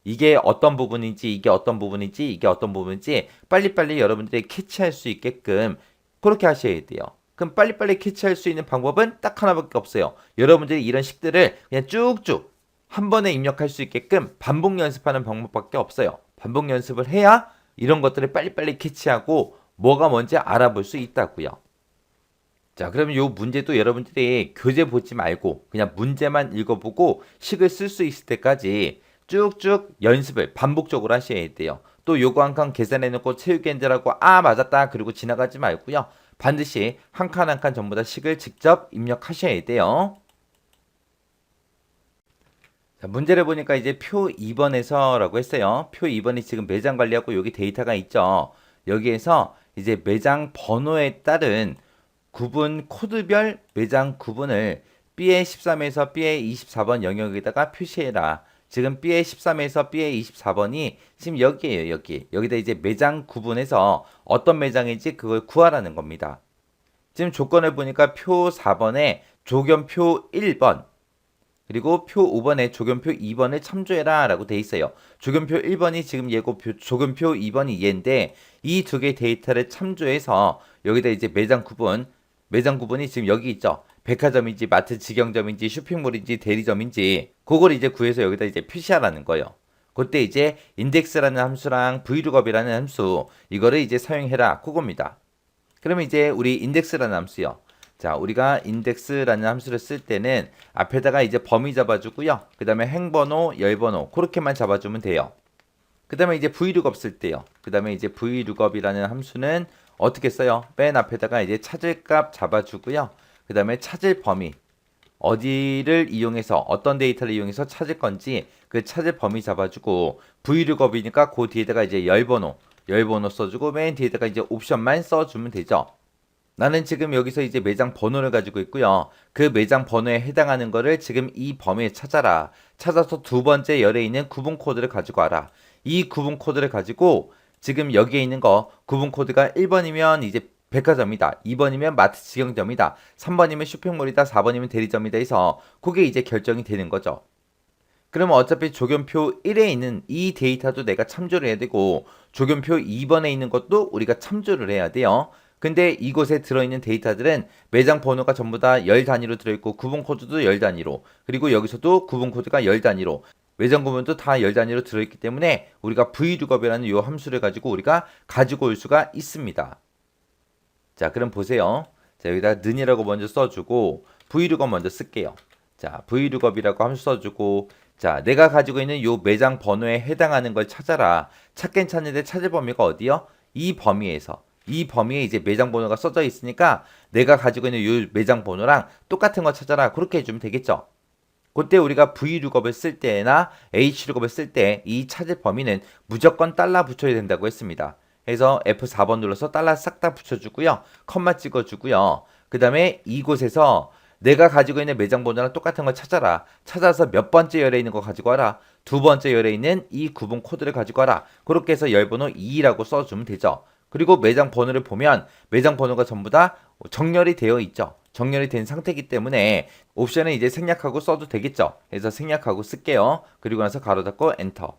이게 어떤 부분인지 이게 어떤 부분인지 이게 어떤 부분인지 빨리빨리 여러분들이 캐치할 수 있게끔 그렇게 하셔야 돼요. 그럼 빨리빨리 캐치할 수 있는 방법은 딱 하나밖에 없어요. 여러분들이 이런 식들을 그냥 쭉쭉 한 번에 입력할 수 있게끔 반복 연습하는 방법밖에 없어요. 반복 연습을 해야 이런 것들을 빨리빨리 캐치하고 뭐가 뭔지 알아볼 수 있다고요. 자, 그러면 이 문제도 여러분들이 교재 보지 말고 그냥 문제만 읽어보고 식을 쓸 수 있을 때까지 쭉쭉 연습을 반복적으로 하셔야 돼요. 또 요거 한 칸 계산해놓고 채우기 엔드라고 맞았다 그리고 지나가지 말고요. 반드시 한 칸 한 칸 전부 다 식을 직접 입력하셔야 돼요. 자, 문제를 보니까 이제 표 2번에서라고 했어요. 표 2번이 지금 매장 관리하고 여기 데이터가 있죠. 여기에서 이제 매장 번호에 따른 구분 코드별 매장 구분을 B의 13에서 B의 24번 영역에다가 표시해라. 지금 B의 13에서 B의 24번이 지금 여기에요. 여기다 이제 매장 구분해서 어떤 매장인지 그걸 구하라는 겁니다. 지금 조건을 보니까 표 4번에 조견표 1번 그리고 표 5번에 조견표 2번을 참조해라 라고 돼 있어요. 조견표 1번이 지금 얘고 조견표 2번이 얘인데 이 두 개의 데이터를 참조해서 여기다 이제 매장 구분이 지금 여기 있죠. 백화점인지 마트 직영점인지 쇼핑몰인지 대리점인지 그걸 이제 구해서 여기다 이제 표시하라는 거예요. 그때 이제 인덱스라는 함수랑 vlookup이라는 함수 이거를 이제 사용해라 그겁니다. 그러면 이제 우리 인덱스라는 함수요. 자, 우리가 인덱스라는 함수를 쓸 때는 앞에다가 이제 범위 잡아주고요. 그 다음에 행번호, 열번호 그렇게만 잡아주면 돼요. 그 다음에 이제 vlookup 쓸 때요. 그 다음에 이제 vlookup이라는 함수는 어떻게 써요? 맨 앞에다가 이제 찾을 값 잡아주고요. 그 다음에 찾을 범위 어디를 이용해서 어떤 데이터를 이용해서 찾을 건지 그 찾을 범위 잡아주고 vlookup이니까 그 뒤에다가 이제 열번호 써주고 맨 뒤에다가 이제 옵션만 써주면 되죠. 나는 지금 여기서 이제 매장 번호를 가지고 있고요. 그 매장 번호에 해당하는 거를 지금 이 범위에 찾아라. 찾아서 두 번째 열에 있는 구분 코드를 가지고 와라. 이 구분 코드를 가지고 지금 여기에 있는 거 구분 코드가 1번이면 이제 백화점이다. 2번이면 마트 직영점이다. 3번이면 쇼핑몰이다. 4번이면 대리점이다 해서 그게 이제 결정이 되는 거죠. 그러면 어차피 조견표 1에 있는 이 데이터도 내가 참조를 해야 되고 조견표 2번에 있는 것도 우리가 참조를 해야 돼요. 근데 이곳에 들어있는 데이터들은 매장 번호가 전부 다 열 단위로 들어있고 구분 코드도 열 단위로 그리고 여기서도 구분 코드가 열 단위로 매장 구분도 다 열 단위로 들어있기 때문에 우리가 vlookup이라는 이 함수를 가지고 우리가 가지고 올 수가 있습니다. 자, 그럼 보세요. 자, 여기다 는이라고 먼저 써주고 vlookup 먼저 쓸게요. 자, vlookup이라고 함수 써주고 자, 내가 가지고 있는 요 매장 번호에 해당하는 걸 찾아라. 찾긴 찾는데 찾을 범위가 어디요? 이 범위에 이제 매장 번호가 써져 있으니까 내가 가지고 있는 요 매장 번호랑 똑같은 거 찾아라. 그렇게 해주면 되겠죠. 그때 우리가 vlookup을 쓸 때나 hlookup을 쓸 때 이 찾을 범위는 무조건 달러 붙여야 된다고 했습니다. 그래서 F4번 눌러서 달러 싹 다 붙여주고요. 컴마 찍어주고요. 그 다음에 이곳에서 내가 가지고 있는 매장 번호랑 똑같은 걸 찾아라. 찾아서 몇 번째 열에 있는 거 가지고 와라. 두 번째 열에 있는 이 구분 코드를 가지고 와라. 그렇게 해서 열번호 2라고 써주면 되죠. 그리고 매장 번호를 보면 매장 번호가 전부 다 정렬이 되어 있죠. 정렬이 된 상태이기 때문에 옵션은 이제 생략하고 써도 되겠죠. 그래서 생략하고 쓸게요. 그리고 나서 가로 닫고 엔터.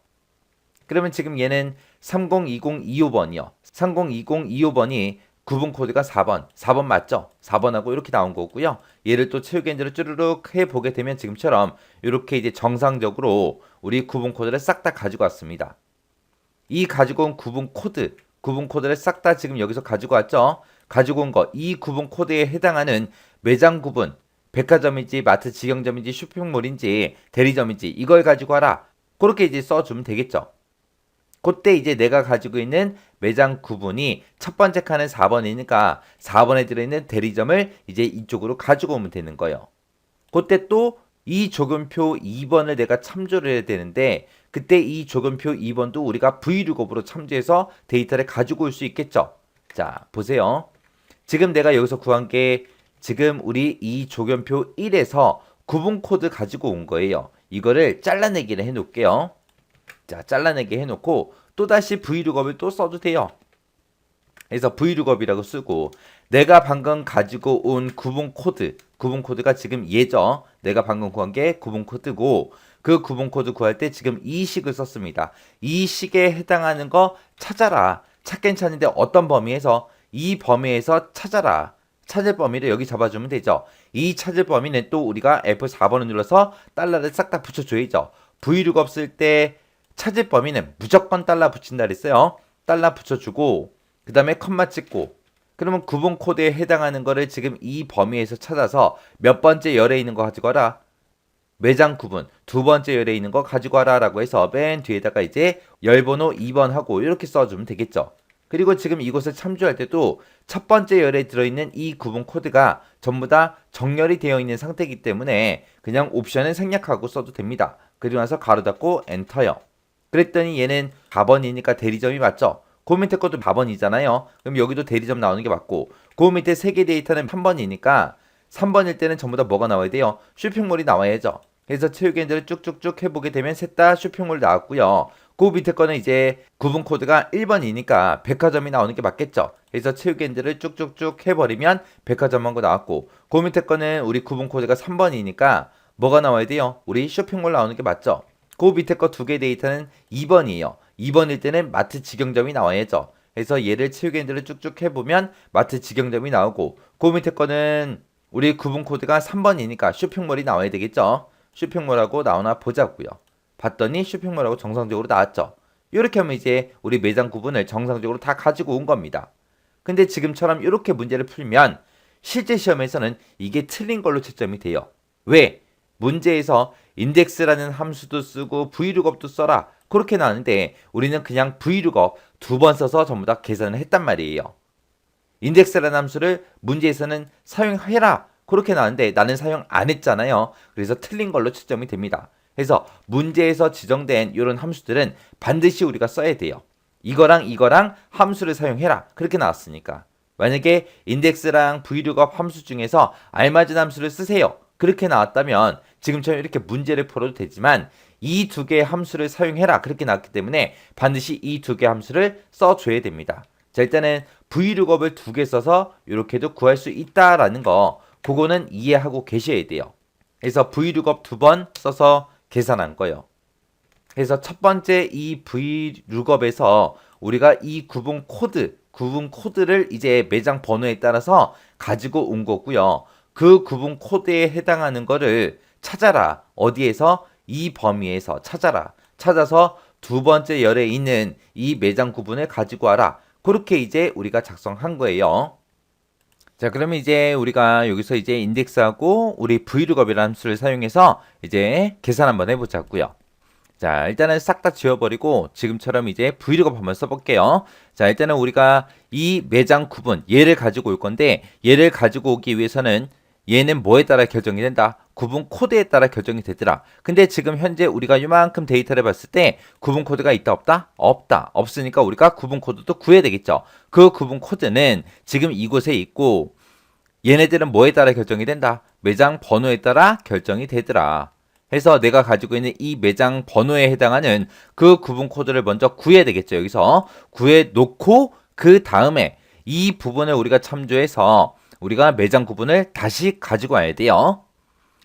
그러면 지금 얘는 302025번이요. 302025번이 구분 코드가 4번 맞죠? 4번하고 이렇게 나온 거고요. 얘를 또 채우기 엔드로 쭈르륵 해보게 되면 지금처럼 이렇게 이제 정상적으로 우리 구분 코드를 싹 다 가지고 왔습니다. 이 가지고 온 구분 코드를 싹 다 지금 여기서 가지고 왔죠? 가지고 온 거, 이 구분 코드에 해당하는 매장 구분, 백화점인지 마트 직영점인지 쇼핑몰인지 대리점인지 이걸 가지고 와라. 그렇게 이제 써주면 되겠죠. 그때 이제 내가 가지고 있는 매장 구분이 첫 번째 칸은 4번이니까 4번에 들어있는 대리점을 이제 이쪽으로 가지고 오면 되는 거예요. 그때 또 이 조건표 2번을 내가 참조를 해야 되는데 그때 이 조건표 2번도 우리가 VLOOKUP으로 참조해서 데이터를 가지고 올 수 있겠죠. 자, 보세요. 지금 내가 여기서 구한 게 지금 우리 이 조건표 1에서 구분 코드 가지고 온 거예요. 이거를 잘라내기를 해놓을게요. 자, 잘라내기 해놓고 또다시 VLOOKUP을 또 써도 돼요. 그래서 VLOOKUP이라고 쓰고 내가 방금 가지고 온 구분 코드가 지금 얘죠. 내가 방금 구한 게 구분 코드고 그 구분 코드 구할 때 지금 이 식을 썼습니다. 이 식에 해당하는 거 찾아라. 찾긴 찾는데 어떤 범위에서 이 범위에서 찾아라. 찾을 범위를 여기 잡아주면 되죠. 이 찾을 범위는 또 우리가 F4번을 눌러서 달러를 싹 다 붙여줘야죠. VLOOKUP 쓸 때 찾을 범위는 무조건 달러 붙인다 그랬어요. 달러 붙여주고 그 다음에 컴마 찍고 그러면 구분 코드에 해당하는 거를 지금 이 범위에서 찾아서 몇 번째 열에 있는 거 가지고 와라. 매장 구분 두 번째 열에 있는 거 가지고 와라 라고 해서 맨 뒤에다가 이제 열번호 2번 하고 이렇게 써주면 되겠죠. 그리고 지금 이곳을 참조할 때도 첫 번째 열에 들어있는 이 구분 코드가 전부 다 정렬이 되어 있는 상태이기 때문에 그냥 옵션을 생략하고 써도 됩니다. 그리고 나서 가로 닫고 엔터요. 그랬더니 얘는 4번이니까 대리점이 맞죠? 그 밑에 것도 4번이잖아요. 그럼 여기도 대리점 나오는 게 맞고 그 밑에 3개 데이터는 3번이니까 3번일 때는 전부 다 뭐가 나와야 돼요? 쇼핑몰이 나와야죠. 그래서 체육엔드를 쭉쭉쭉 해보게 되면 셋 다 쇼핑몰 나왔고요. 그 밑에 거는 이제 구분 코드가 1번이니까 백화점이 나오는 게 맞겠죠. 그래서 체육엔드를 쭉쭉쭉 해버리면 백화점한 거 나왔고 그 밑에 거는 우리 구분 코드가 3번이니까 뭐가 나와야 돼요? 우리 쇼핑몰 나오는 게 맞죠. 그 밑에 거 두 개 데이터는 2번이에요. 2번일 때는 마트 직영점이 나와야죠. 그래서 얘를 체육엔드를 쭉쭉 해보면 마트 직영점이 나오고 그 밑에 거는 우리 구분 코드가 3번이니까 쇼핑몰이 나와야 되겠죠. 쇼핑몰하고 나오나 보자고요. 봤더니 쇼핑몰하고 정상적으로 나왔죠. 이렇게 하면 이제 우리 매장 구분을 정상적으로 다 가지고 온 겁니다. 근데 지금처럼 이렇게 문제를 풀면 실제 시험에서는 이게 틀린 걸로 채점이 돼요. 왜? 문제에서 인덱스라는 함수도 쓰고 VLOOKUP도 써라. 그렇게 나왔는데 우리는 그냥 VLOOKUP 두 번 써서 전부 다 계산을 했단 말이에요. 인덱스라는 함수를 문제에서는 사용해라. 그렇게 나왔는데 나는 사용 안 했잖아요. 그래서 틀린 걸로 채점이 됩니다. 그래서 문제에서 지정된 이런 함수들은 반드시 우리가 써야 돼요. 이거랑 함수를 사용해라. 그렇게 나왔으니까. 만약에 인덱스랑 VLOOKUP 함수 중에서 알맞은 함수를 쓰세요. 그렇게 나왔다면 지금처럼 이렇게 문제를 풀어도 되지만 이 두 개의 함수를 사용해라. 그렇게 나왔기 때문에 반드시 이 두 개의 함수를 써줘야 됩니다. 자, 일단은 VLOOKUP을 두 개 써서 이렇게도 구할 수 있다라는 거 그거는 이해하고 계셔야 돼요. 그래서 VLOOKUP 두 번 써서 계산한 거예요. 그래서 첫 번째 이 VLOOKUP에서 우리가 이 구분 코드를 이제 매장 번호에 따라서 가지고 온 거고요. 그 구분 코드에 해당하는 거를 찾아라. 어디에서? 이 범위에서 찾아라. 찾아서 두 번째 열에 있는 이 매장 구분을 가지고 와라. 그렇게 이제 우리가 작성한 거예요. 자, 그러면 이제 우리가 여기서 이제 인덱스하고 우리 VLOOKUP이라는 함수를 사용해서 이제 계산 한번 해보자고요. 자, 일단은 싹 다 지워버리고 지금처럼 이제 VLOOKUP 한번 써볼게요. 자, 일단은 우리가 이 매장 구분 얘를 가지고 올 건데 얘를 가지고 오기 위해서는 얘는 뭐에 따라 결정이 된다? 구분 코드에 따라 결정이 되더라. 근데 지금 현재 우리가 이만큼 데이터를 봤을 때 구분 코드가 있다 없다? 없다. 없으니까 우리가 구분 코드도 구해야 되겠죠. 그 구분 코드는 지금 이곳에 있고 얘네들은 뭐에 따라 결정이 된다? 매장 번호에 따라 결정이 되더라. 해서 내가 가지고 있는 이 매장 번호에 해당하는 그 구분 코드를 먼저 구해야 되겠죠. 여기서 구해 놓고 그 다음에 이 부분을 우리가 참조해서 우리가 매장 구분을 다시 가지고 와야 돼요.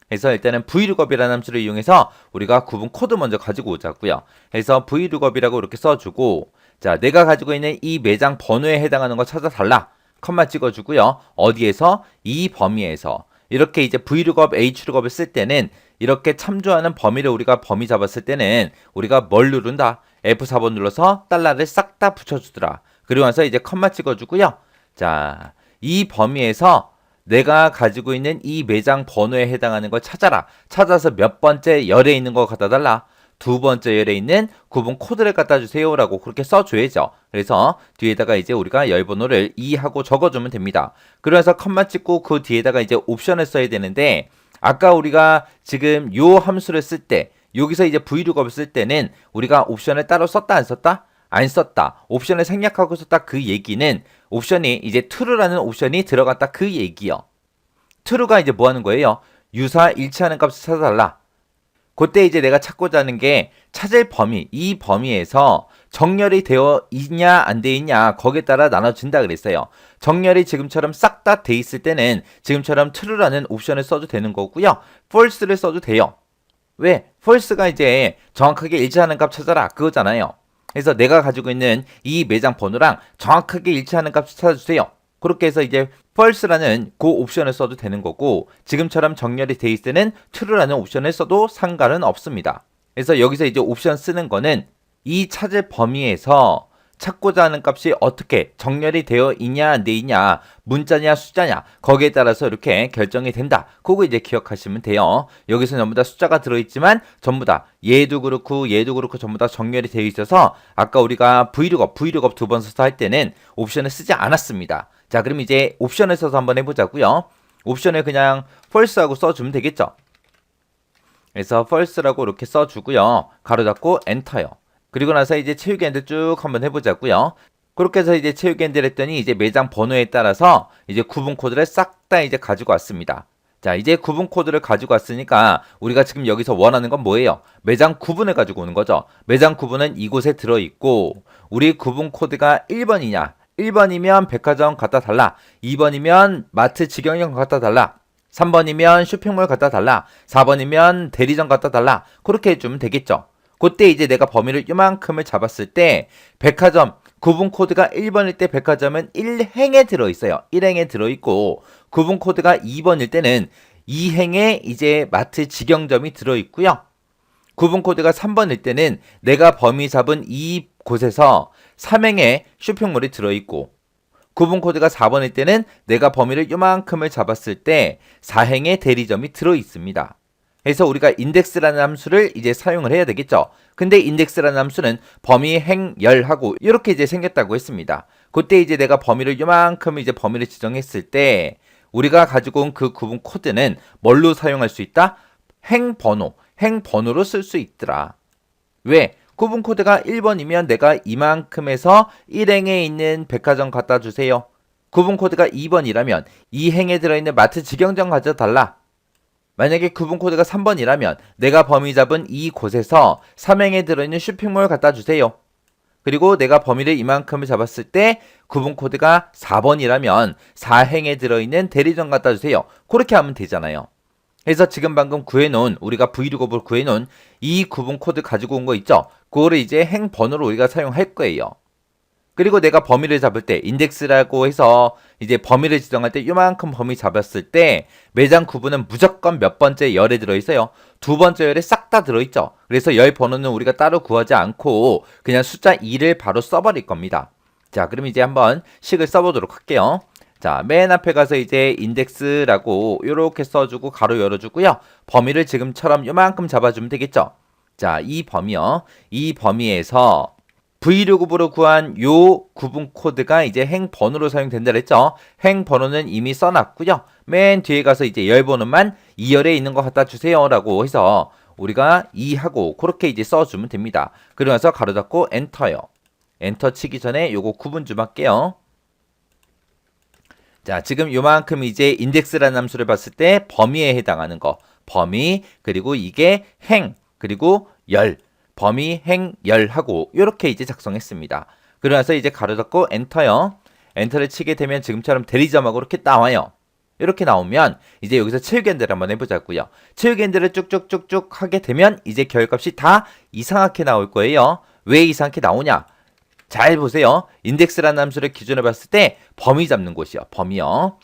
그래서 일단은 VLOOKUP이라는 함수를 이용해서 우리가 구분 코드 먼저 가지고 오자고요. 그래서 VLOOKUP이라고 이렇게 써주고 자, 내가 가지고 있는 이 매장 번호에 해당하는 거 찾아달라. 컴마 찍어주고요. 어디에서? 이 범위에서. 이렇게 이제 VLOOKUP, HLOOKUP을 쓸 때는 이렇게 참조하는 범위를 우리가 범위 잡았을 때는 우리가 뭘 누른다? F4번 눌러서 달러를 싹 다 붙여주더라. 그리고 나서 이제 컴마 찍어주고요. 자, 이 범위에서 내가 가지고 있는 이 매장 번호에 해당하는 걸 찾아라. 찾아서 몇 번째 열에 있는 거 갖다 달라. 두 번째 열에 있는 구분 코드를 갖다 주세요 라고 그렇게 써줘야죠. 그래서 뒤에다가 이제 우리가 열 번호를 2 하고 적어주면 됩니다. 그래서 컴마 찍고 그 뒤에다가 이제 옵션을 써야 되는데 아까 우리가 지금 요 함수를 쓸 때, 여기서 이제 vlookup을 쓸 때는 우리가 옵션을 따로 썼다 안 썼다? 안 썼다. 옵션을 생략하고 썼다 그 얘기는 옵션이 이제 true라는 옵션이 들어갔다 그 얘기요. true가 이제 뭐 하는 거예요? 유사 일치하는 값을 찾아달라. 그때 이제 내가 찾고자 하는 게 찾을 범위, 이 범위에서 정렬이 되어 있냐 안 돼 있냐 거기에 따라 나눠진다 그랬어요. 정렬이 지금처럼 싹 다 돼 있을 때는 지금처럼 true라는 옵션을 써도 되는 거고요. false를 써도 돼요. 왜? false가 이제 정확하게 일치하는 값 찾아라 그거잖아요. 그래서 내가 가지고 있는 이 매장 번호랑 정확하게 일치하는 값을 찾아주세요. 그렇게 해서 이제 false라는 그 옵션을 써도 되는 거고 지금처럼 정렬이 돼 있을 때는 true라는 옵션을 써도 상관은 없습니다. 그래서 여기서 이제 옵션 쓰는 거는 이 찾을 범위에서 찾고자 하는 값이 어떻게 정렬이 되어 있냐 안 돼 있냐 문자냐 숫자냐 거기에 따라서 이렇게 결정이 된다. 그거 이제 기억하시면 돼요. 여기서 전부 다 숫자가 들어있지만 전부 다 얘도 그렇고 전부 다 정렬이 되어 있어서 아까 우리가 vlookup 두 번 써서 할 때는 옵션을 쓰지 않았습니다. 자 그럼 이제 옵션을 써서 한번 해보자고요. 옵션을 그냥 false하고 써주면 되겠죠. 그래서 false라고 이렇게 써주고요. 가로 닫고 엔터요. 그리고 나서 이제 채우기 핸들 쭉 한번 해보자고요. 그렇게 해서 이제 채우기 핸들 했더니 이제 매장 번호에 따라서 이제 구분 코드를 싹 다 이제 가지고 왔습니다. 자 이제 구분 코드를 가지고 왔으니까 우리가 지금 여기서 원하는 건 뭐예요? 매장 구분을 가지고 오는 거죠. 매장 구분은 이곳에 들어있고 우리 구분 코드가 1번이냐 1번이면 백화점 갖다 달라 2번이면 마트 직영점 갖다 달라 3번이면 쇼핑몰 갖다 달라 4번이면 대리점 갖다 달라 그렇게 해주면 되겠죠. 그때 이제 내가 범위를 이만큼을 잡았을 때 백화점 구분 코드가 1번일 때 백화점은 1행에 들어있어요. 1행에 들어있고 구분 코드가 2번일 때는 2행에 이제 마트 직영점이 들어있고요. 구분 코드가 3번일 때는 내가 범위 잡은 이곳에서 3행에 쇼핑몰이 들어있고 구분 코드가 4번일 때는 내가 범위를 이만큼을 잡았을 때 4행에 대리점이 들어있습니다. 그래서 우리가 인덱스라는 함수를 이제 사용을 해야 되겠죠. 근데 인덱스라는 함수는 범위 행열하고 이렇게 이제 생겼다고 했습니다. 그때 이제 내가 범위를 이만큼 이제 범위를 지정했을 때 우리가 가지고 온 그 구분 코드는 뭘로 사용할 수 있다? 행번호로 쓸 수 있더라. 왜? 구분 코드가 1번이면 내가 이만큼에서 1행에 있는 백화점 갖다 주세요. 구분 코드가 2번이라면 2행에 들어있는 마트 직영점 가져달라. 만약에 구분 코드가 3번이라면 내가 범위 잡은 이곳에서 3행에 들어있는 쇼핑몰 갖다 주세요. 그리고 내가 범위를 이만큼을 잡았을 때 구분 코드가 4번이라면 4행에 들어있는 대리점 갖다 주세요. 그렇게 하면 되잖아요. 그래서 지금 방금 구해놓은 우리가 vlookup을 구해놓은 이 구분 코드 가지고 온 거 있죠? 그거를 이제 행 번호로 우리가 사용할 거예요. 그리고 내가 범위를 잡을 때 인덱스라고 해서 이제 범위를 지정할 때 요만큼 범위 잡았을 때 매장 구분은 무조건 몇 번째 열에 들어있어요. 두 번째 열에 싹 다 들어있죠. 그래서 열 번호는 우리가 따로 구하지 않고 그냥 숫자 2를 바로 써버릴 겁니다. 자 그럼 이제 한번 식을 써보도록 할게요. 자 맨 앞에 가서 이제 인덱스라고 이렇게 써주고 가로 열어주고요. 범위를 지금처럼 요만큼 잡아주면 되겠죠. 자 이 범위요. 이 범위에서 vlookup으로 구한 요 구분 코드가 이제 행 번호로 사용된다 그랬죠. 행 번호는 이미 써놨고요. 맨 뒤에 가서 이제 열 번호만 2열에 있는 거 갖다 주세요 라고 해서 우리가 2하고 그렇게 이제 써주면 됩니다. 그러고 나서 가로 닫고 엔터요. 엔터 치기 전에 요거 구분 좀 할게요. 자 지금 요만큼 이제 인덱스라는 함수를 봤을 때 범위에 해당하는 거 범위 그리고 이게 행 그리고 열 범위 행열하고 이렇게 이제 작성했습니다. 그러고 나서 이제 가로 닫고 엔터요. 엔터를 치게 되면 지금처럼 대리점하고 이렇게 나와요. 이렇게 나오면 이제 여기서 채우기 핸들을 한번 해보자고요. 채우기 핸들을 쭉쭉쭉쭉 하게 되면 이제 결값이 다 이상하게 나올 거예요. 왜 이상하게 나오냐? 잘 보세요. 인덱스라는 함수를 기준으로 봤을 때 범위 잡는 곳이요. 범위요.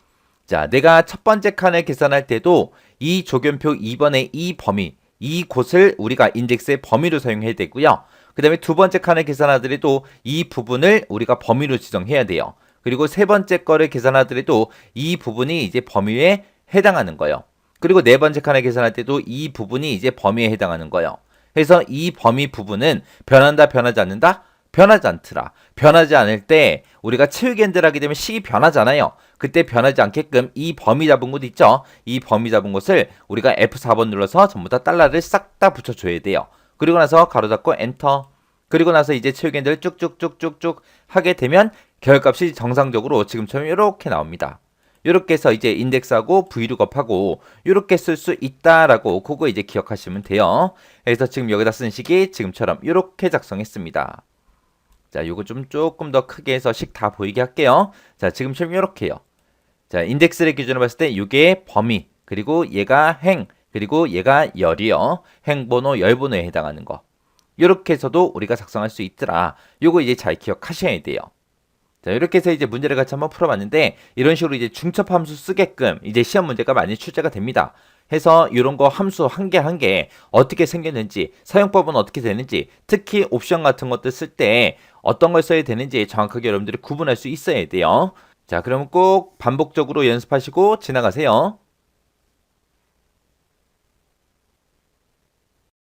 자, 내가 첫 번째 칸을 계산할 때도 이 조견표 2번의 이 범위 이곳을 우리가 인덱스의 범위로 사용해야 되고요. 그 다음에 두 번째 칸을 계산하더라도 이 부분을 우리가 범위로 지정해야 돼요. 그리고 세 번째 거를 계산하더라도 이 부분이 이제 범위에 해당하는 거예요. 그리고 네 번째 칸을 계산할 때도 이 부분이 이제 범위에 해당하는 거예요. 그래서 이 범위 부분은 변한다 변하지 않는다? 변하지 않더라. 변하지 않을 때 우리가 채우기 엔드를 하게 되면 식이 변하잖아요. 그때 변하지 않게끔 이 범위 잡은 곳 있죠? 이 범위 잡은 곳을 우리가 F4번 눌러서 전부 다 달러를 싹 다 붙여줘야 돼요. 그리고 나서 가로 잡고 엔터. 그리고 나서 이제 채우기 엔드를 쭉쭉쭉쭉쭉 하게 되면 결값이 정상적으로 지금처럼 이렇게 나옵니다. 이렇게 해서 이제 인덱스하고 V룩업하고 이렇게 쓸 수 있다라고 그거 이제 기억하시면 돼요. 그래서 지금 여기다 쓴 식이 지금처럼 이렇게 작성했습니다. 자, 요거 좀 조금 더 크게 해서 식 다 보이게 할게요. 자, 지금처럼 이렇게요. 자, 인덱스를 기준으로 봤을 때 이게 범위, 그리고 얘가 행, 그리고 얘가 열이요. 행번호, 열번호에 해당하는 거. 이렇게 해서도 우리가 작성할 수 있더라. 요거 이제 잘 기억하셔야 돼요. 자, 이렇게 해서 이제 문제를 같이 한번 풀어봤는데 이런 식으로 이제 중첩함수 쓰게끔 이제 시험 문제가 많이 출제가 됩니다. 해서 이런 거 함수 한 개 한 개 어떻게 생겼는지 사용법은 어떻게 되는지 특히 옵션 같은 것들 쓸 때 어떤 걸 써야 되는지 정확하게 여러분들이 구분할 수 있어야 돼요. 자, 그러면 꼭 반복적으로 연습하시고 지나가세요.